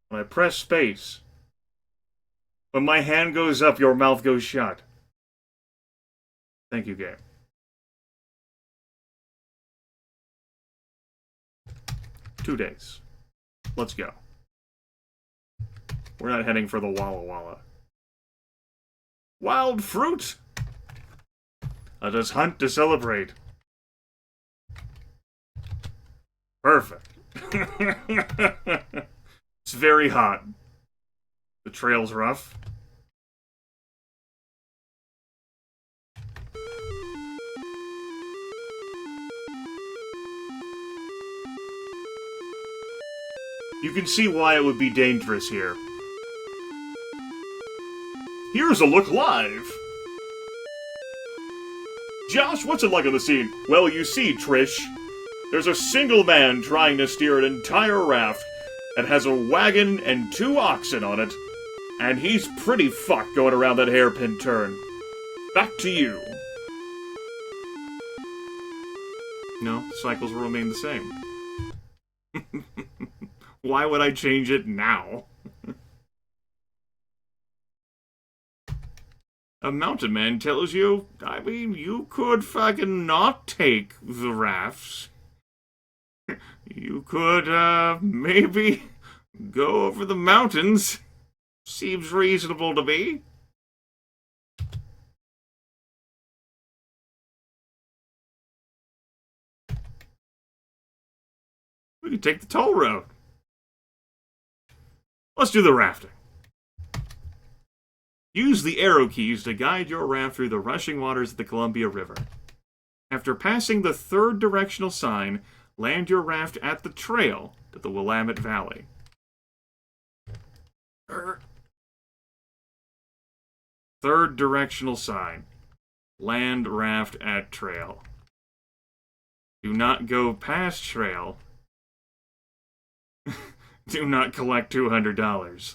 When I press space, when my hand goes up, your mouth goes shut. Thank you, game. Two days. Let's go. We're not heading for the Walla Walla. Wild fruit! Let us hunt to celebrate. Perfect. It's very hot. The trail's rough. You can see why it would be dangerous here. Here's a look live! Josh, what's it like on the scene? Well, you see, Trish, there's a single man trying to steer an entire raft that has a wagon and 2 oxen on it, and he's pretty fucked going around that hairpin turn. Back to you. No, cycles will remain the same. Why would I change it now? a mountain man tells you, I mean, you could fucking not take the rafts. You could, maybe go over the mountains. Seems reasonable to me. We could take the toll road. Let's do the rafting. Use the arrow keys to guide your raft through the rushing waters of the Columbia River. After passing the third directional sign, land your raft at the trail to the Willamette Valley. Third directional sign. Land raft at trail. Do not go past trail. Do not collect $200.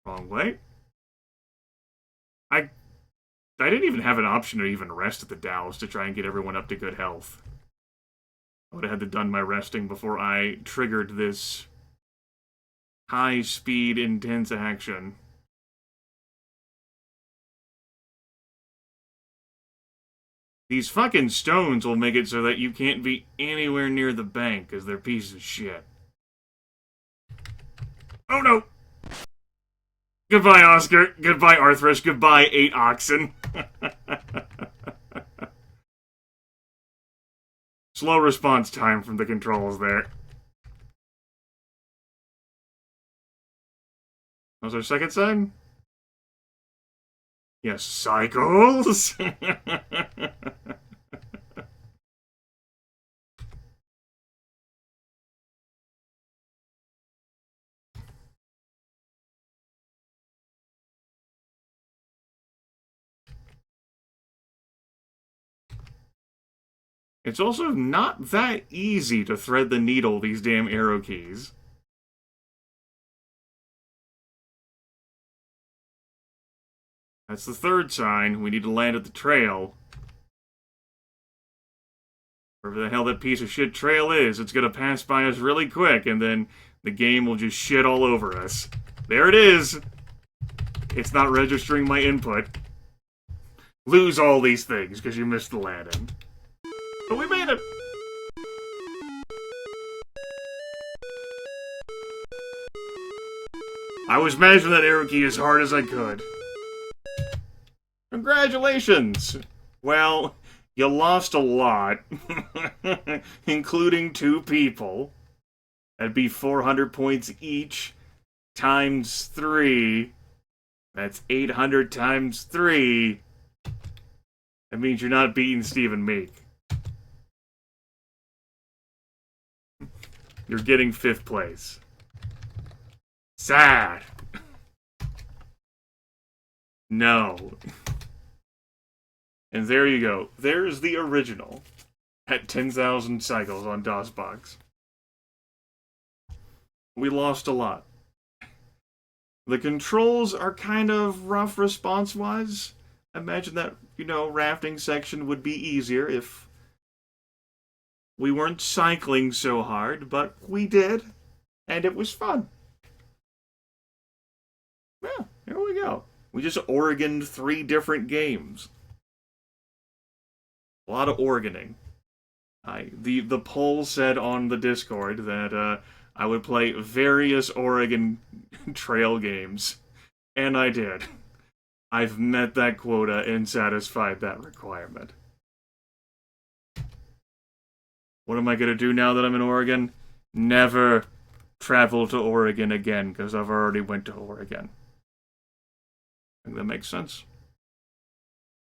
Wrong way. I didn't even have an option to even rest at the Dalles to try and get everyone up to good health. I would have had to done my resting before I triggered this high-speed, intense action. These fucking stones will make it so that you can't be anywhere near the bank, because they're pieces of shit. Oh no! Goodbye, Oscar. Goodbye, Arthrish. Goodbye, 8 oxen. Slow response time from the controls there. Was our second sign? Yes, cycles! It's also not that easy to thread the needle, these damn arrow keys. That's the third sign. We need to land at the trail. Wherever the hell that piece of shit trail is, it's gonna pass by us really quick, and then the game will just shit all over us. There it is! It's not registering my input. Lose all these things, because you missed the landing. But we made it! I was smashing that arrow key as hard as I could. Congratulations! Well, you lost a lot. Including 2 people. That'd be 400 points each. Times 3. That's 800 times 3. That means you're not beating Stephen Meek. You're getting 5th place. Sad. No. And there you go. There's the original. At 10,000 cycles on DOSBox. We lost a lot. The controls are kind of rough response-wise. I imagine that, rafting section would be easier if we weren't cycling so hard, but we did, and it was fun. Yeah, here we go. We just Oregoned 3 different games. A lot of Oregoning. The poll said on the Discord that I would play various Oregon Trail games, and I did. I've met that quota and satisfied that requirement. What am I going to do now that I'm in Oregon? Never travel to Oregon again, because I've already went to Oregon. I think that makes sense.